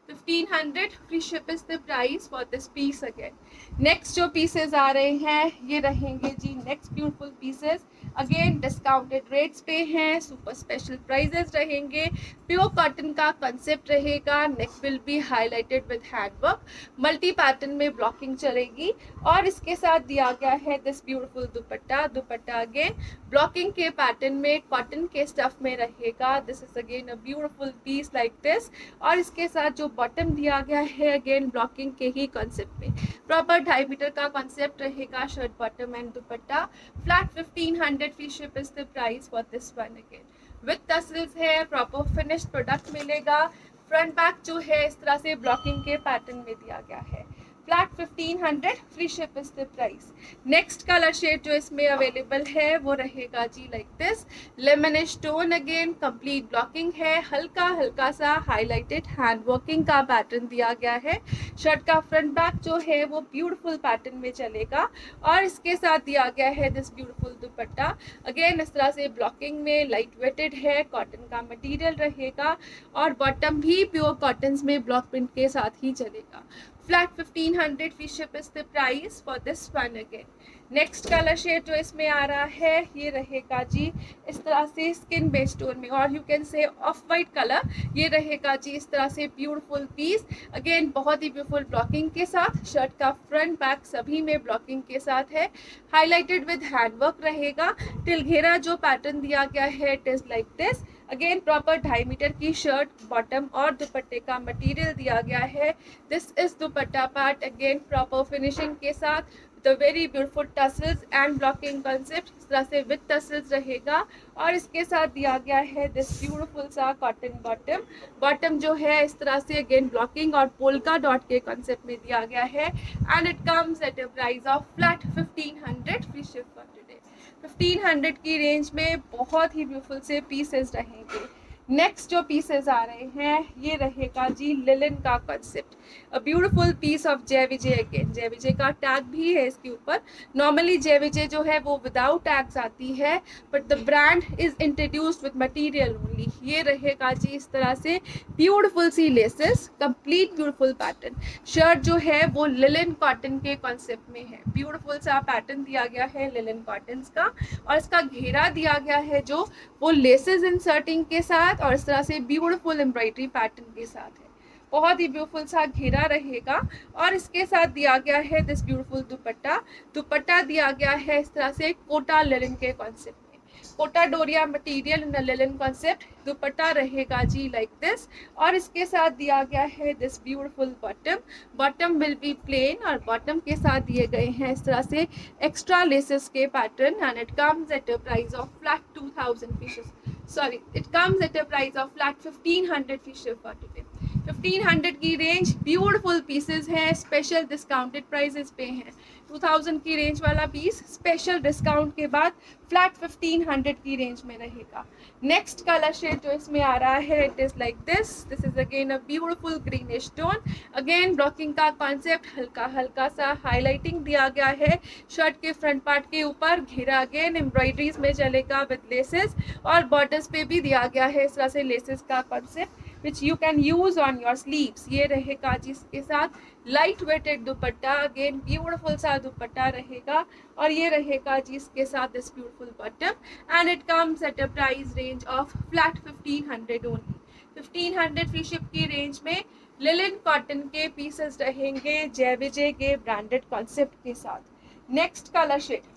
1500 free ship is the price for this piece again. Next जो पीसेस आ रहे हैं ये रहेंगे जी next beautiful pieces. Again discounted rates पे हैं. सुपर स्पेशल प्राइजेस रहेंगे. प्योर कॉटन का कंसेप्ट रहेगा. Neck will be highlighted with handwork. Multi pattern में ब्लॉकिंग चलेगी और इसके साथ दिया गया है this beautiful dupatta. Dupatta again blocking के पैटर्न में कॉटन के स्टफ में रहेगा. This is again a beautiful piece like this. और इसके साथ जो बॉटम दिया गया है अगेन ब्लॉकिंग के ही कॉन्सेप्ट में. प्रॉपर 2.5 मीटर का कॉन्सेप्ट रहेगा shirt bottom and dupatta. Flat 1500 free ship is the price for this one again. With tassels है, प्रॉपर फिनिश्ड प्रोडक्ट मिलेगा. फ्रंट बैक जो है इस तरह से ब्लॉकिंग के पैटर्न में दिया गया है. Flat 1500 free ship is the price. Next colour shade जो इसमें अवेलेबल है वो रहेगा जी like this lemonish tone. Again complete blocking है. हल्का हल्का सा हाईलाइटेड हैंड वर्किंग का पैटर्न दिया गया है. शर्ट का फ्रंट बैक जो है वो ब्यूटीफुल पैटर्न में चलेगा और इसके साथ दिया गया है दिस ब्यूटीफुल दुपट्टा. अगेन इस तरह से ब्लॉकिंग में लाइट वेटेड है. कॉटन का मटेरियल रहेगा और बॉटम भी प्योर कॉटन में ब्लॉक प्रिंट के साथ ही चलेगा. Flat 1500 free ship is the price for this one again. Next colour shade जो इसमें आ रहा है ये रहेगा जी इस तरह से स्किन बेस्ड टोन में और you can say of white colour. ये रहेगा जी इस तरह से ब्यूटीफुल पीस. अगेन बहुत ही ब्यूटीफुल ब्लॉकिंग के साथ. शर्ट का फ्रंट बैक सभी में ब्लॉकिंग के साथ है. हाईलाइटेड विद हैंडवर्क रहेगा. टिल घेरा जो पैटर्न दिया गया है it is like this. Again proper 2.5 metre की शर्ट बॉटम और दुपट्टे का मटेरियल दिया गया है. This is dupatta part. Again proper finishing के साथ the very beautiful tassels and blocking concept. इस तरह से विद टसल्स रहेगा और इसके साथ दिया गया है दिस ब्यूटीफुल सा कॉटन बॉटम. बॉटम जो है इस तरह से अगेन ब्लॉकिंग और पोल्का डॉट के कॉन्सेप्ट में दिया गया है. And it comes at a price of flat 1500 free ship for today. 1500 की रेंज में बहुत ही ब्यूटीफुल से पीसेस रहेंगे. नेक्स्ट जो पीसेस आ रहे हैं ये रहेगा जी लिलन का concept. A beautiful piece of Jai Vijay. Again जय विजय का टैग भी है इसके ऊपर. नॉर्मली जय विजय जो है वो विदाउट टैग्स आती है but the brand is introduced with material only. ये रहेगा जी इस तरह से ब्यूटीफुल सी laces. Complete beautiful pattern. Shirt जो है वो लिलन कॉटन के कॉन्सेप्ट में है. ब्यूटीफुल सा पैटर्न दिया गया है लिलन कॉटन का और इसका घेरा दिया गया है जो वो लेसेस इंसर्टिंग के साथ और इस तरह से ब्यूटीफुल एम्ब्रॉयडरी पैटर्न के साथ है. बहुत ही ब्यूटीफुल सा घेरा रहेगा और इसके साथ दिया गया है दिस ब्यूटीफुल दुपट्टा. दुपट्टा दिया गया है इस तरह से कोटा लिलन के कॉन्सेप्ट में. Kota Doria material in linen concept. दुपट्टा रहेगा जी लाइक दिस और इसके साथ दिया गया है this beautiful bottom. Bottom will be plain और बॉटम के साथ दिए गए हैं इस तरह से एक्स्ट्रा लेसेस के pattern. And it comes at a price of flat 2000 pieces. Sorry, it comes at a price of flat 1500 free ship for today. 1500 की रेंज, ब्यूटीफुल पीसेस हैं, स्पेशल डिस्काउंटेड प्राइसेस पे हैं। 2000 की रेंज वाला पीस स्पेशल डिस्काउंट के बाद फ्लैट 1500 की रेंज में रहेगा। नेक्स्ट कलर शेड जो इसमें आ रहा है, it is like this is again a beautiful greenish tone. Again blocking का कॉन्सेप्ट, हल्का हल्का सा हाईलाइटिंग दिया गया है शर्ट के फ्रंट पार्ट के ऊपर। घेरा अगेन एम्ब्रॉयडरीज में चलेगा विद लेसेस, और बॉर्डर्स पे भी दिया गया है इस तरह से लेसेस का concept which you can use on your sleeves. ये रहेगा जिसके साथ light weighted dupatta, again beautiful सा दुपट्टा रहेगा, और ये रहेगा जी इसके साथ this beautiful bottom, and it comes at a price range of flat 1500 only. 1500 free ship की रेंज में लिनन कॉटन के पीसेस रहेंगे जय विजय के ब्रांडेड कॉन्सेप्ट के साथ। नेक्स्ट कलर शेड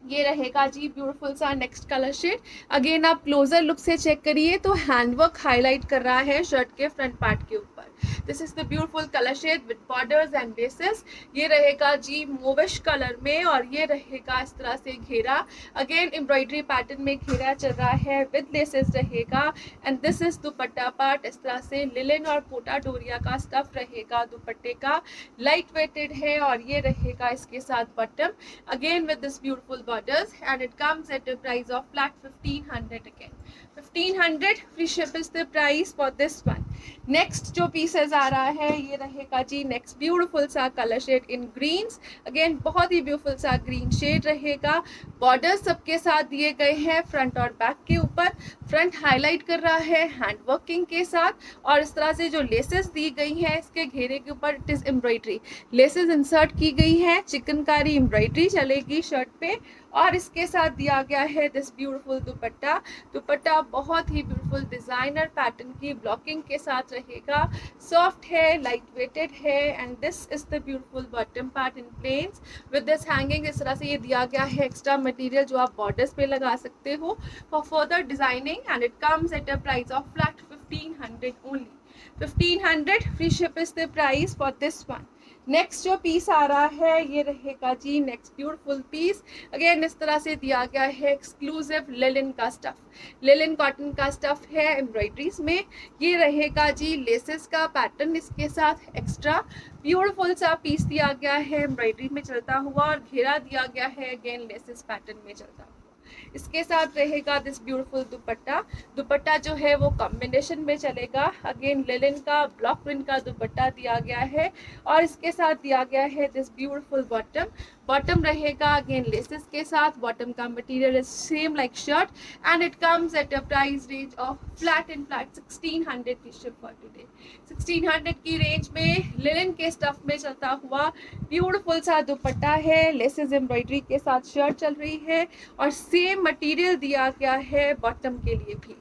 ये रहेगा जी ब्यूटीफुल सा नेक्स्ट कलर शेड। अगेन आप क्लोजर लुक से चेक करिए तो हैंडवर्क हाईलाइट कर रहा है शर्ट के फ्रंट पार्ट के ऊपर। This is the beautiful colour shade with borders and laces. ये रहेगा जी मोविश कलर में, और ये रहेगा इस तरह से घेरा। अगेन एम्ब्रॉयडरी पैटर्न में घेरा चल रहा है विद लेसेस रहेगा, and this is dupatta part. इस तरह से लिनन और पोटा डोरिया का स्टफ रहेगा दुपट्टे का, लाइट वेटेड है, और ये रहेगा इसके साथ bottom again with this beautiful borders, and it comes at a price of flat 1500 again. 1500 free ship is the price for this one. Next जो पीसेस आ रहा है ये रहेगा जी नेक्स्ट ब्यूटीफुल सा कलर शेड इन ग्रीन्स। अगेन बहुत ही ब्यूटीफुल सा ग्रीन शेड रहेगा। बॉर्डर सबके साथ दिए गए हैं फ्रंट और बैक के ऊपर। फ्रंट हाईलाइट कर रहा है हैंड वर्किंग के साथ, और इस तरह से जो लेसेस दी गई हैं इसके घेरे के ऊपर it is embroidery laces insert की गई है। चिकनकारी एम्ब्रॉयडरी चलेगी शर्ट पे, और इसके साथ दिया गया है दिस ब्यूटीफुल दुपट्टा। दुपट्टा बहुत ही ब्यूटीफुल डिजाइनर पैटर्न की ब्लॉकिंग के साथ रहेगा। सॉफ्ट है, लाइट वेटेड है, and this is the beautiful bottom part in plains with this hanging. इस तरह से ये दिया गया है एक्स्ट्रा मटेरियल जो आप बॉर्डर्स पे लगा सकते हो for further designing, and it comes at a price of flat 1500 only. 1500 free ship is the price for this one. Next जो पीस आ रहा है ये रहेगा जी नेक्स्ट ब्यूटीफुल पीस। अगेन इस तरह से दिया गया है एक्सक्लूसिव लिनन का स्टफ, लिनन कॉटन का स्टफ है एम्ब्रॉयडरीज में। ये रहेगा जी लेसेस का पैटर्न, इसके साथ एक्स्ट्रा ब्यूटीफुल सा पीस दिया गया है एम्ब्रॉयडरी में चलता हुआ, और घेरा दिया गया है अगेन लेसेस पैटर्न में चलता हुआ। इसके साथ रहेगा दिस ब्यूटीफुल दुपट्टा। दुपट्टा जो है वो कॉम्बिनेशन में चलेगा। अगेन लिनन का ब्लॉक प्रिंट का दुपट्टा दिया गया है, और इसके साथ दिया गया है दिस ब्यूटीफुल बॉटम। बॉटम रहेगा अगेन लेसेस के साथ। बॉटम का material is same like shirt, and it comes at a price range of flat and flat 1600 की शिप फॉर टुडे। 1600 की रेंज में लिनन के स्टफ में चलता हुआ ब्यूटीफुल सा दुपट्टा है। लेसेस एम्ब्रॉयडरी के साथ शर्ट चल रही है, और सेम मटेरियल दिया गया है बॉटम के लिए भी।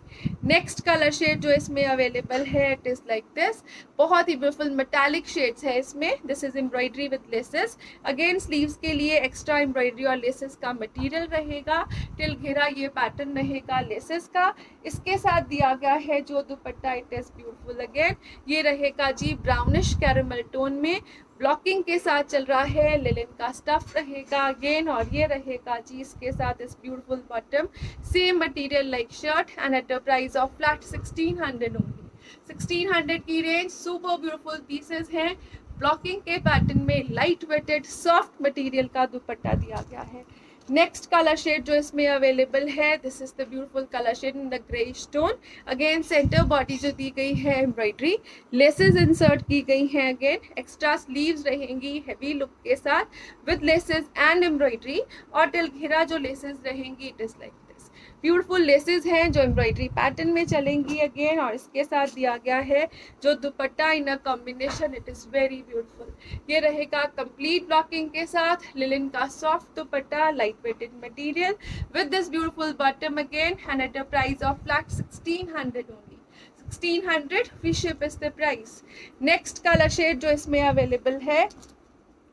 नेक्स्ट कलर शेड जो इसमें अवेलेबल है इट इज लाइक दिस। बहुत ही ब्यूटीफुल मेटालिक शेड्स है इसमें। This is embroidery with laces. Again sleeves के लिए एक्स्ट्रा एम्ब्रॉयडरी और लेसेस का मटेरियल रहेगा। टिल घेरा ये पैटर्न रहेगा लेसेस का। इसके साथ दिया गया है जो dupatta it is beautiful. Again ये रहेगा जी ब्राउनिश कैरेमल टोन में, ब्लॉकिंग के साथ चल रहा है। लिनन का स्टफ रहेगा अगेन, और ये रहेगा जी इसके साथ इस beautiful bottom, same material like shirt, and at a price of flat 1600 only. 1600 की रेंज। सुपर ब्यूटीफुल पीसेस हैं। ब्लॉकिंग के पैटर्न में लाइट वेटेड सॉफ्ट मटेरियल का दुपट्टा दिया गया है। नेक्स्ट कलर शेड जो इसमें अवेलेबल है this is the beautiful colour shade in the grey stone. Again centre body जो दी गई है एम्ब्रॉयडरी, लेसेस इंसर्ट की गई हैं। अगेन एक्स्ट्रा स्लीव्स रहेंगी हैवी लुक के साथ विद लेसेस एंड एम्ब्रॉयडरी, और टिल घेरा जो लेसेस रहेंगी it is like beautiful laces हैं जो एम्ब्रॉयडरी पैटर्न में चलेंगी अगेन, और इसके साथ दिया गया है जो dupatta in a combination it is very beautiful. ये रहेगा कंप्लीट ब्लॉकिंग के साथ लिनन का soft dupatta, light weighted material with this beautiful bottom again, and at a price of flat 1600 only. 1600 free ship is the price. Next colour shade जो इसमें अवेलेबल है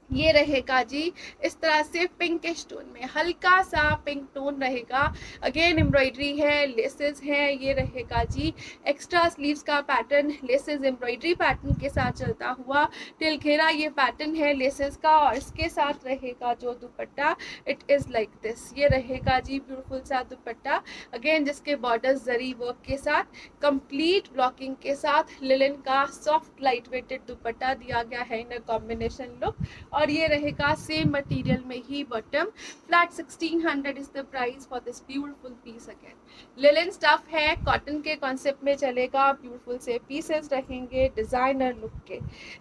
ये रहेगा जी इस तरह से पिंकिश टोन में, हल्का सा पिंक टोन रहेगा। अगेन एम्ब्रॉयडरी है, लेसेस हैं, ये रहेगा जी एक्स्ट्रा स्लीव्स का पैटर्न, लेसेस एम्ब्रॉयडरी पैटर्न के साथ चलता हुआ टिल घेरा ये पैटर्न है लेसेस का। और इसके साथ रहेगा जो dupatta, it is like this, ये रहेगा जी ब्यूटीफुल सा दुपट्टा। अगेन जिसके बॉर्डर्स जरी वर्क के साथ, कंप्लीट ब्लॉकिंग के साथ, लिलन का सॉफ्ट लाइट वेटेड दुपट्टा दिया गया है इन अ कॉम्बिनेशन लुक। और ये रहेगा सेम मटेरियल में ही bottom. Flat 1600 is the price for this beautiful piece. Again linen stuff है, कॉटन के कॉन्सेप्ट में चलेगा, ब्यूटीफुल से पीसेस रहेंगे डिजाइनर लुक के।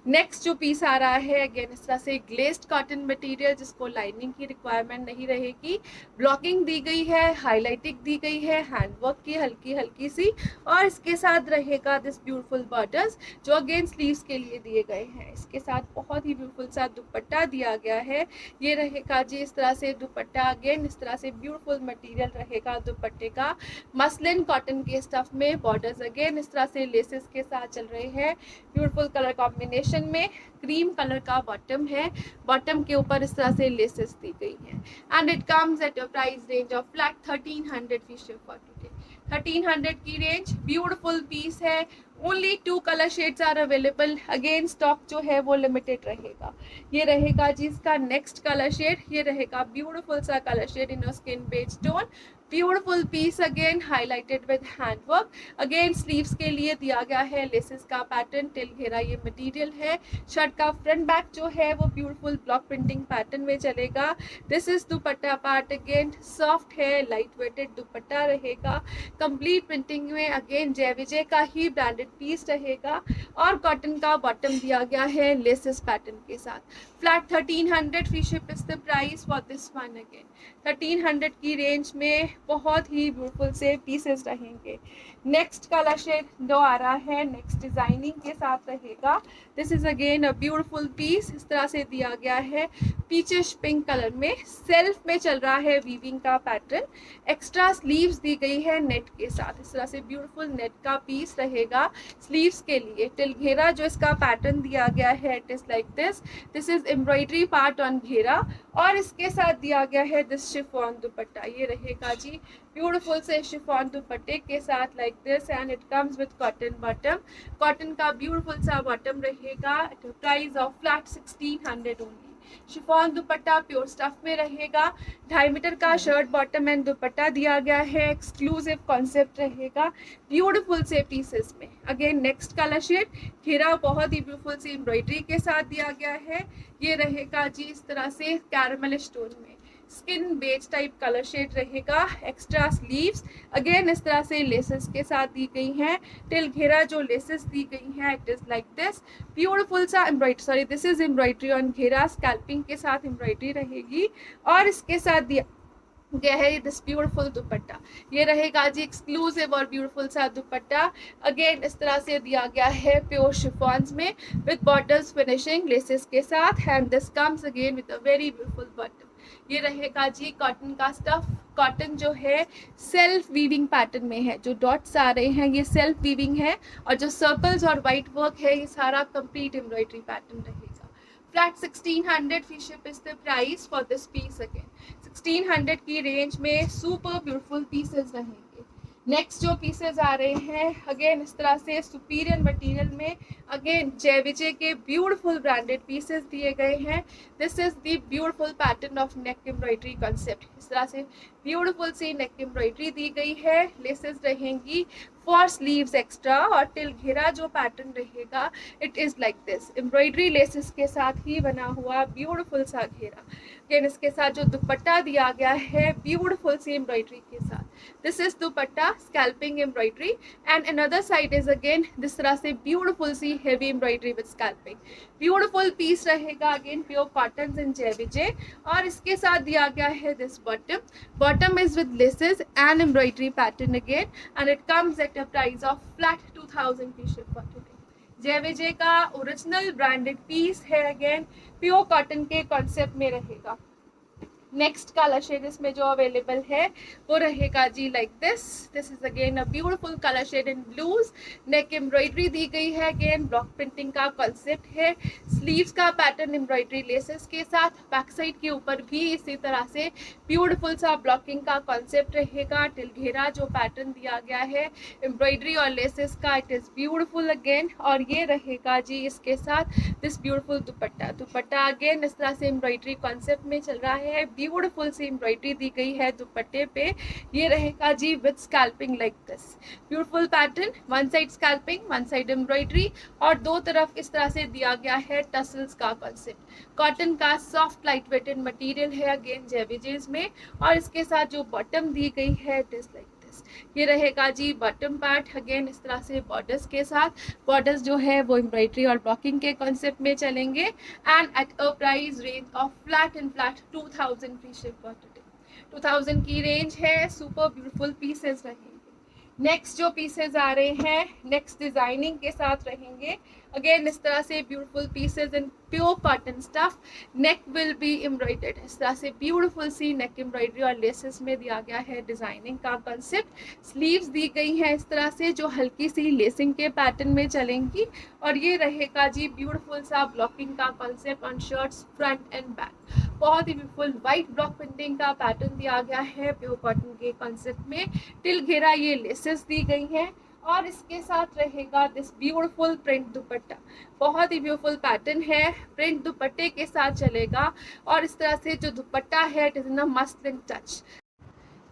नेक्स्ट जो पीस आ रहा है अगेन इस तरह से ग्लेस्ड कॉटन मटेरियल, जिसको लाइनिंग की रिक्वायरमेंट नहीं रहेगी, ब्लॉकिंग दी गई है, हाईलाइटिंग दी गई है हैंडवर्क की हल्की हल्की सी, और इसके साथ रहेगा दिस ब्यूटीफुल बॉर्डर्स जो अगेन स्लीव्स के लिए दिए गए हैं। इसके साथ बहुत ही ब्यूटीफुल सा दुपट्टा दिया गया है, ये रहेगा जी इस तरह से दुपट्टा। अगेन इस तरह से ब्यूटीफुल मटेरियल रहेगा दुपट्टे का, मसलिन कॉटन के स्टफ में, बॉर्डर्स अगेन इस तरह से लेसेस के साथ चल रहे हैं, ब्यूटीफुल कलर कॉम्बिनेशन में। क्रीम कलर का बॉटम है, बॉटम के ऊपर इस तरह से लेसेस दी गई है, and it comes at a price range of flat 1300 free ship for today. 1300 की रेंज, ब्यूटीफुल पीस है, only 2 colour shades are available. Again stock जो है वो लिमिटेड रहेगा। ये रहेगा जी इसका नेक्स्ट कलर शेड, ये रहेगा ब्यूटीफुल सा colour shade in skin beige tone, beautiful piece again highlighted with handwork. Again sleeves के लिए दिया गया है लेसेस का पैटर्न, टिल घेरा ये मटेरियल है। शर्ट का फ्रंट बैक जो है वो ब्यूटीफुल ब्लॉक प्रिंटिंग पैटर्न में चलेगा। This is dupatta part, again soft है, लाइट वेटेड दुपट्टा रहेगा, कंप्लीट प्रिंटिंग में। अगेन जय विजय का ही ब्रांडेड पीस रहेगा, और कॉटन का बॉटम दिया गया है लेसेस पैटर्न के साथ। Flat 1300 free ship is the price for this one. Again 1300 की रेंज में बहुत ही ब्यूटीफुल से पीसेस रहेंगे। नेक्स्ट कलर शेड जो आ रहा है नेक्स्ट डिजाइनिंग के साथ रहेगा। This is again a beautiful piece, इस तरह से दिया गया है पीचिश पिंक कलर में, सेल्फ में चल रहा है वीविंग का पैटर्न। एक्स्ट्रा स्लीव्स दी गई है नेट के साथ, इस तरह से ब्यूटीफुल नेट का पीस रहेगा स्लीव्स के लिए। टिल घेरा जो इसका पैटर्न दिया गया है it is like this, this is embroidery part on घेरा, और इसके साथ दिया गया है दिस शिफॉन दुपट्टा। ये रहेगा जी ब्यूटीफुल से शिफॉन दुपट्टे के साथ like this, and it comes with cotton bottom. Cotton का ब्यूटीफुल सा बॉटम रहेगा at price of flat 1600 only. Chiffon dupatta pure stuff में रहेगा, 2.5 मीटर का शर्ट बॉटम एंड दुपट्टा दिया गया है, एक्सक्लूसिव कॉन्सेप्ट रहेगा ब्यूटीफुल से पीसेस में। अगेन नेक्स्ट कलर शेड घेरा बहुत ही ब्यूटीफुल सी एम्ब्रॉयडरी के साथ दिया गया है, ये रहेगा जी इस तरह से कैरमल स्टोन में, skin beige type colour shade रहेगा। एक्स्ट्रा स्लीव्स अगेन इस तरह से लेसेस के साथ दी गई हैं, टिल घेरा जो लेसेस दी गई हैं it is like this, beautiful सा embroidery, sorry this is embroidery on घेरा, स्कैल्पिंग के साथ एम्ब्रॉयडरी रहेगी, और इसके साथ दिया गया है दिस ब्यूटीफुल दुपट्टा। ये रहेगा जी एक्सक्लूसिव और ब्यूटीफुल सा दुपट्टा, अगेन इस तरह से दिया गया है प्योर शिफॉन्स में विद बॉर्डर्स फिनिशिंग लेसेस के साथ, and this comes again with a very beautiful bottom. ये रहेगा जी कॉटन का स्टफ, कॉटन जो है सेल्फ वीविंग पैटर्न में है, जो डॉट्स आ रहे हैं ये सेल्फ वीविंग है, और जो सर्कल्स और वाइट वर्क है ये सारा कंप्लीट एम्ब्रॉयडरी पैटर्न रहेगा। Flat 1600 free ship is the price for this piece. Again 1600 की रेंज में सुपर ब्यूटीफुल पीसेस रहेंगे। नेक्स्ट जो पीसेस आ रहे हैं अगेन इस तरह से सुपीरियर मटेरियल में, अगेन जय विजय के ब्यूटीफुल ब्रांडेड पीसेस दिए गए हैं। This is the beautiful pattern of neck embroidery concept, इस तरह से ब्यूटीफुल सी नेक एम्ब्रॉयडरी दी गई है, लेसेस रहेंगी फॉर स्लीव्स एक्स्ट्रा, और टिल घेरा जो पैटर्न रहेगा it is like this, embroidery laces के साथ ही बना हुआ ब्यूटीफुल सा घेरा। अगेन इसके साथ जो दुपट्टा दिया गया है ब्यूटीफुल सी एम्ब्रॉयडरी के साथ, this is dupatta scalloping embroidery, and another side is again this तरह से ब्यूटीफुल सी heavy embroidery with scalloping. Beautiful piece रहेगा again pure cotton in Jai Vijay, और इसके साथ दिया गया है this bottom is with laces and embroidery pattern again, and it comes at a price of flat 2000 fee ship for today. जय विजय का ओरिजिनल ब्रांडेड पीस है, अगेन प्योर कॉटन के कॉन्सेप्ट में रहेगा। नेक्स्ट कलर शेड इसमें जो अवेलेबल है वो रहेगा जी like this is again a beautiful colour shade in blues. Neck embroidery दी गई है, अगेन ब्लॉक प्रिंटिंग का कॉन्सेप्ट है। स्लीव्स का पैटर्न एम्ब्रॉयडरी लेसेस के साथ, बैक साइड के ऊपर भी इसी तरह से ब्यूटीफुल सा ब्लॉकिंग का कॉन्सेप्ट रहेगा। टिल घेरा जो पैटर्न दिया गया है एम्ब्रॉयडरी और लेसेस का, इट इज ब्यूटीफुल अगेन। और ये रहेगा जी इसके साथ दिस ब्यूटीफुल दुपट्टा। दुपट्टा अगेन इस तरह से एम्ब्रॉयडरी कॉन्सेप्ट में चल रहा है, ब्यूटीफुल सी एम्ब्रॉयडरी दी गई है दुपट्टे पे। ये रहेगा जी with scalloping like this, beautiful pattern, one side scalloping one side embroidery और दो तरफ इस तरह से दिया गया है टसल्स का कॉन्सेप्ट। कॉटन का सॉफ्ट लाइट वेटेड मटेरियल है अगेन जेविजेस में। और इसके साथ जो बॉटम दी गई है इट इज लाइक दिस। ये रहेगा जी बॉटम पार्ट, अगेन इस तरह से बॉर्डर्स के साथ। बॉर्डर्स जो है वो एम्ब्रॉयडरी और ब्लॉकिंग के कॉन्सेप्ट में चलेंगे and at a price range of flat and flat 2000 free ship for today. 2000 की रेंज है, सुपर ब्यूटीफुल पीसेस रहेंगे। नेक्स्ट जो पीसेस आ रहे हैं नेक्स्ट डिजाइनिंग के साथ रहेंगे, अगेन इस तरह से beautiful pieces in pure cotton stuff. Neck will be embroidered, इस तरह से ब्यूटीफुल सी नेक एम्ब्रॉयडरी और लेसेस में दिया गया है डिजाइनिंग का कंसेप्ट। स्लीव्स दी गई हैं इस तरह से जो हल्की सी लेसिंग के पैटर्न में चलेंगी। और ये रहेगा जी ब्यूटीफुल सा ब्लॉकिंग का concept on shirts front end back. बहुत ही ब्यूटीफुल व्हाइट ब्लॉक प्रिंटिंग का पैटर्न दिया गया है प्योर कॉटन के कंसेप्ट में। टिल घेरा ये लेसेस दी गई हैं और इसके साथ रहेगा दिस ब्यूटीफुल प्रिंट दुपट्टा। बहुत ही ब्यूटीफुल पैटर्न है, प्रिंट दुपट्टे के साथ चलेगा। और इस तरह से जो दुपट्टा है it is in a muslin touch,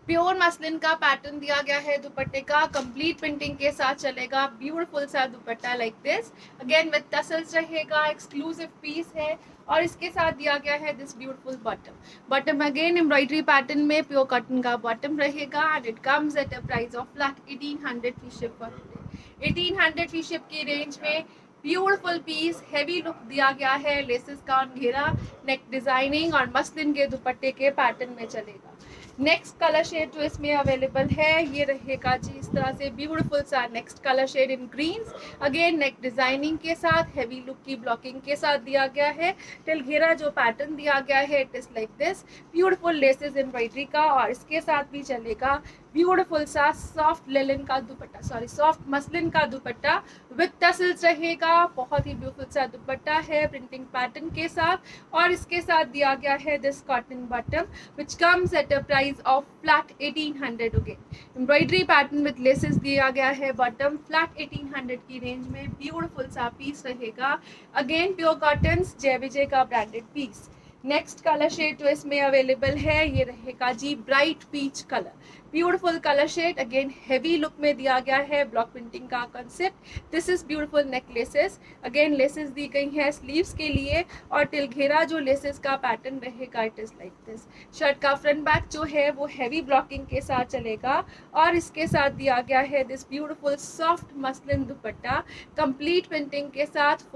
pure muslin का पैटर्न दिया गया है दुपट्टे का, कंप्लीट प्रिंटिंग के साथ चलेगा। ब्यूटीफुल सा dupatta like this, again with tassels रहेगा, एक्सक्लूसिव पीस है। और इसके साथ दिया गया है this beautiful bottom. Bottom again embroidery pattern में प्योर कॉटन का बॉटम रहेगा and it comes at a price of flat 1800 free ship for today. 1800 free ship की रेंज में ब्यूटीफुल पीस, हैवी लुक दिया गया है, लेसेस का घेरा, नेक डिजाइनिंग और मसलिन के दुपट्टे के पैटर्न में चलेगा। नेक्स्ट कलर शेड जो इसमें अवेलेबल है ये रहेगा जी इस तरह से ब्यूटीफुल सा नेक्स्ट कलर शेड इन ग्रीन्स, अगेन नेक डिजाइनिंग के साथ हैवी लुक की ब्लॉकिंग के साथ दिया गया है। टिल घेरा जो पैटर्न दिया गया है it is like this, beautiful laces embroidery का। और इसके साथ भी चलेगा ब्यूटीफुल सा सॉफ्ट लेलिन का दुपट्टा, सॉफ्ट मसलिन का दुपट्टा विद टसल्स रहेगा। बहुत ही ब्यूटीफुल सा दुपट्टा है प्रिंटिंग पैटर्न के साथ। और इसके साथ दिया गया है this cotton bottom which comes at a price of flat 1800 again. Embroidery pattern with laces दिया गया है बॉटम, फ्लैट 1800 की रेंज में ब्यूटीफुल सा पीस रहेगा। Again pure cotton Jai Vijay का branded piece. Next colour shade जो इसमें अवेलेबल है ये रहेगा जी bright peach colour, beautiful colour shade, again heavy look में दिया गया है ब्लॉक प्रिंटिंग का concept. This is beautiful neck laces, again laces दी गई हैं स्लीव्स के लिए। और टिल घेरा जो लेसेस का पैटर्न रहेगा it is like this. Shirt का फ्रंट बैक जो है वो हैवी ब्लॉकिंग के साथ चलेगा। और इसके साथ दिया गया है this beautiful soft muslin dupatta, complete printing के साथ,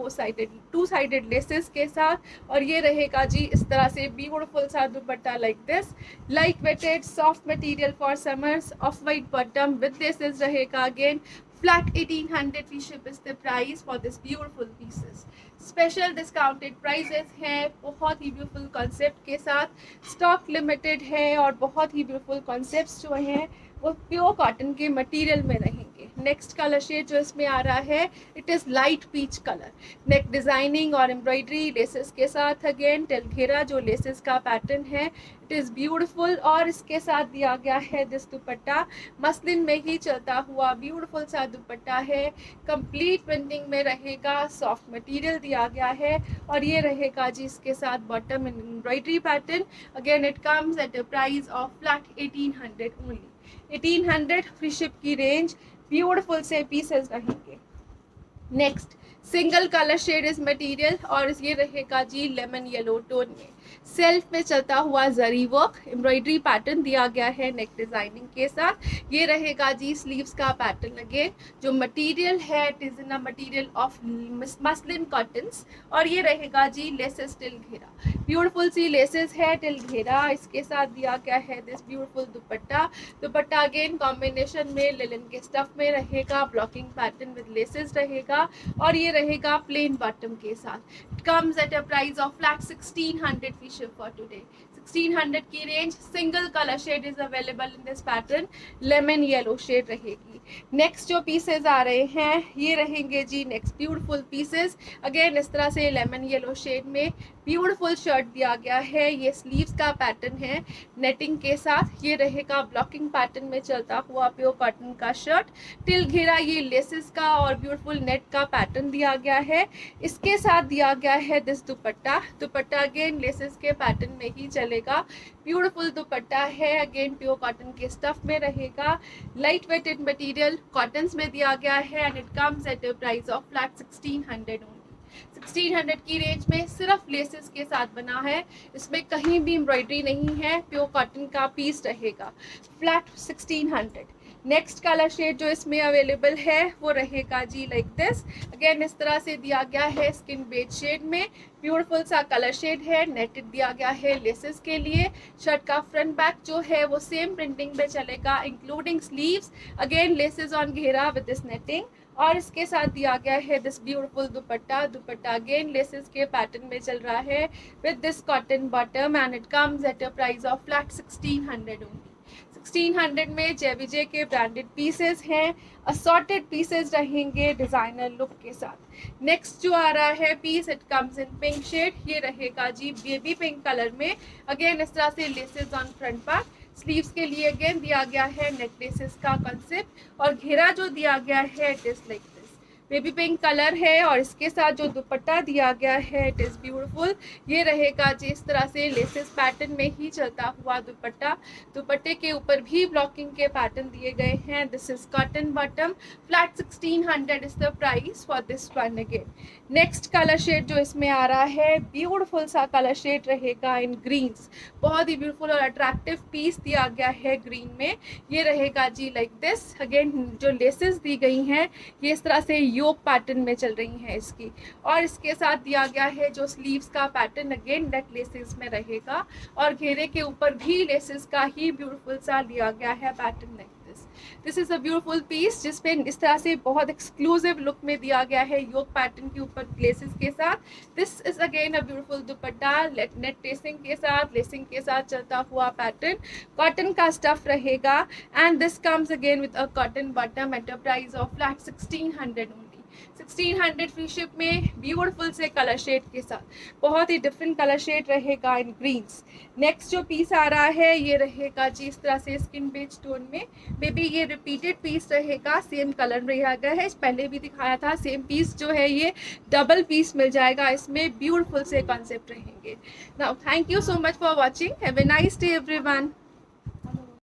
टू साइडेड लेसेस के साथ। और ये रहेगा जी इस तरह से ब्यूटीफुल सा dupatta like this, light weighted soft material for summers, off white bottom with laces रहेगा। Again flat 1800 free ship is the price for this beautiful pieces. Special discounted prices हैं, बहुत ही ब्यूटीफुल कॉन्सेप्ट के साथ, स्टॉक लिमिटेड है और बहुत ही ब्यूटीफुल कॉन्सेप्ट्स जो हैं वो प्योर कॉटन के मटेरियल में रहेंगे। नेक्स्ट कलर शेड जो इसमें आ रहा है it is light peach colour, neck designing और एम्ब्रॉयडरी लेसेस के साथ, अगेन टिल घेरा जो लेसेस का पैटर्न है इट इज़ ब्यूटीफुल। और इसके साथ दिया गया है दिस दुपट्टा, मसलिन में ही चलता हुआ ब्यूटीफुल सा दुपट्टा है, कंप्लीट प्रिंटिंग में रहेगा, सॉफ्ट मटेरियल दिया गया है। और ये रहेगा जी इसके साथ bottom embroidery pattern, again it comes at a price of flat 1800 only. 1800 free ship की रेंज, ब्यूटीफुल से पीसेस रहेंगे। नेक्स्ट सिंगल कलर शेड इस मटेरियल और ये रहेगा जी लेमन येलो टोन में, सेल्फ में चलता हुआ जरी वर्क, एम्ब्रॉयडरी पैटर्न दिया गया है नेक डिजाइनिंग के साथ। ये रहेगा जी स्लीव्स का पैटर्न, अगेन जो मटेरियल है it is in a material of muslin cottons. और ये रहेगा जी लेसेस टिल घेरा, ब्यूटीफुल सी लेसेस है टिल घेरा। इसके साथ दिया गया है this beautiful dupatta, dupatta again combination में लिनन के स्टफ में रहेगा, ब्लॉकिंग पैटर्न विद लेसेस रहेगा। और ये रहेगा प्लेन बॉटम के साथ। It comes at a price of flat 1600 free ship for today. 1600 की range. Single colour shade is available in this pattern, lemon yellow shade रहेगी। नेक्स्ट जो पीसेज आ रहे हैं ये रहेंगे जी नेक्स्ट ब्यूटीफुल पीसेज। अगेन इस तरह से लेमन येलो शेड में ब्यूटीफुल शर्ट दिया गया है। ये स्लीव्स का पैटर्न है नेटिंग के साथ। ये रहेगा ब्लॉकिंग पैटर्न में चलता हुआ प्योर कॉटन का शर्ट। टिल घेरा ये लेसेस का और ब्यूटीफुल नेट का पैटर्न दिया गया है। इसके साथ दिया गया है this dupatta. Dupatta again laces के पैटर्न में ही चलेगा। ब्यूटीफुल दुपट्टा है, अगेन प्योर कॉटन के स्टफ में रहेगा। लाइट वेटेड मटेरियल कॉटन्स में दिया गया है and it comes at a price of flat 1600 only. 1600 की रेंज में सिर्फ लेसेस के साथ बना है, इसमें कहीं भी एम्ब्रॉयडरी नहीं है, प्योर कॉटन का पीस रहेगा, फ्लैट 1600। नेक्स्ट कलर शेड जो इसमें अवेलेबल है वो रहेगा जी लाइक दिस। अगेन इस तरह से दिया गया है स्किन बेज शेड में, ब्यूटीफुल सा कलर शेड है, नेटेड दिया गया है लेसेस के लिए। शर्ट का फ्रंट बैक जो है वो सेम प्रिंटिंग पे चलेगा including sleeves. Again laces on घेरा विद दिस नेटिंग और इसके साथ दिया गया है this beautiful dupatta. Dupatta again laces के पैटर्न में चल रहा है with this cotton bottom and it comes at a price of flat 1600 only. 1600 में जेविजे के ब्रांडेड पीसेस हैं, असॉर्टेड पीसेस रहेंगे डिजाइनर लुक के साथ। नेक्स्ट जो आ रहा है piece it comes in pink shade. ये रहेगा जी बेबी पिंक कलर में। अगेन इस तरह से laces on front part. Sleeves के लिए अगेन दिया गया है नेक लेसेस का कॉन्सेप्ट और घेरा जो दिया गया है it is like baby pink colour है और इसके साथ जो दुपट्टा दिया गया है इट इज़ ब्यूटीफुल। ये रहेगा जिस तरह से लेसेस पैटर्न में ही चलता हुआ दुपट्टा। दुपट्टे के ऊपर भी ब्लॉकिंग के पैटर्न दिए गए हैं। This is cotton bottom, flat 1600 is the price for this one. Again next colour shade जो इसमें आ रहा है ब्यूटीफुल सा कलर शेड रहेगा इन ग्रीन्स। बहुत ही ब्यूटीफुल और अट्रैक्टिव पीस दिया गया है ग्रीन में। ये रहेगा जी लाइक दिस। अगेन जो लेसेस दी गई हैं ये इस तरह से योक पैटर्न में चल रही है इसकी और इसके साथ दिया गया है जो स्लीव्स का पैटर्न अगेन नेट लेसेस में रहेगा और घेरे के ऊपर भी लेसेस का ही ब्यूटीफुल सा दिया गया है pattern like this. This is a beautiful piece जिसपे इस तरह से बहुत एक्सक्लूसिव लुक में दिया गया है योक पैटर्न के ऊपर लेसेस के साथ। This is again a beautiful dupatta net lacing के साथ, लेसिंग के साथ चलता हुआ पैटर्न। कॉटन का स्टफ रहेगा and this comes again with a cotton bottom eight a price of flat 1600 only. 1600 free ship में ब्यूटीफुल से कलर शेड के साथ, बहुत ही डिफरेंट कलर शेड रहेगा इन ग्रीन्स। नेक्स्ट जो पीस आ रहा है ये रहेगा जी इस तरह से स्किन बेज टोन में। बेबी ये रिपीटेड पीस रहेगा, सेम कलर में रहेगा है, पहले भी दिखाया था सेम पीस जो है ये डबल पीस मिल जाएगा इसमें। ब्यूटीफुल से कॉन्सेप्ट रहेंगे। Now thank you so much for watching, have a nice day everyone.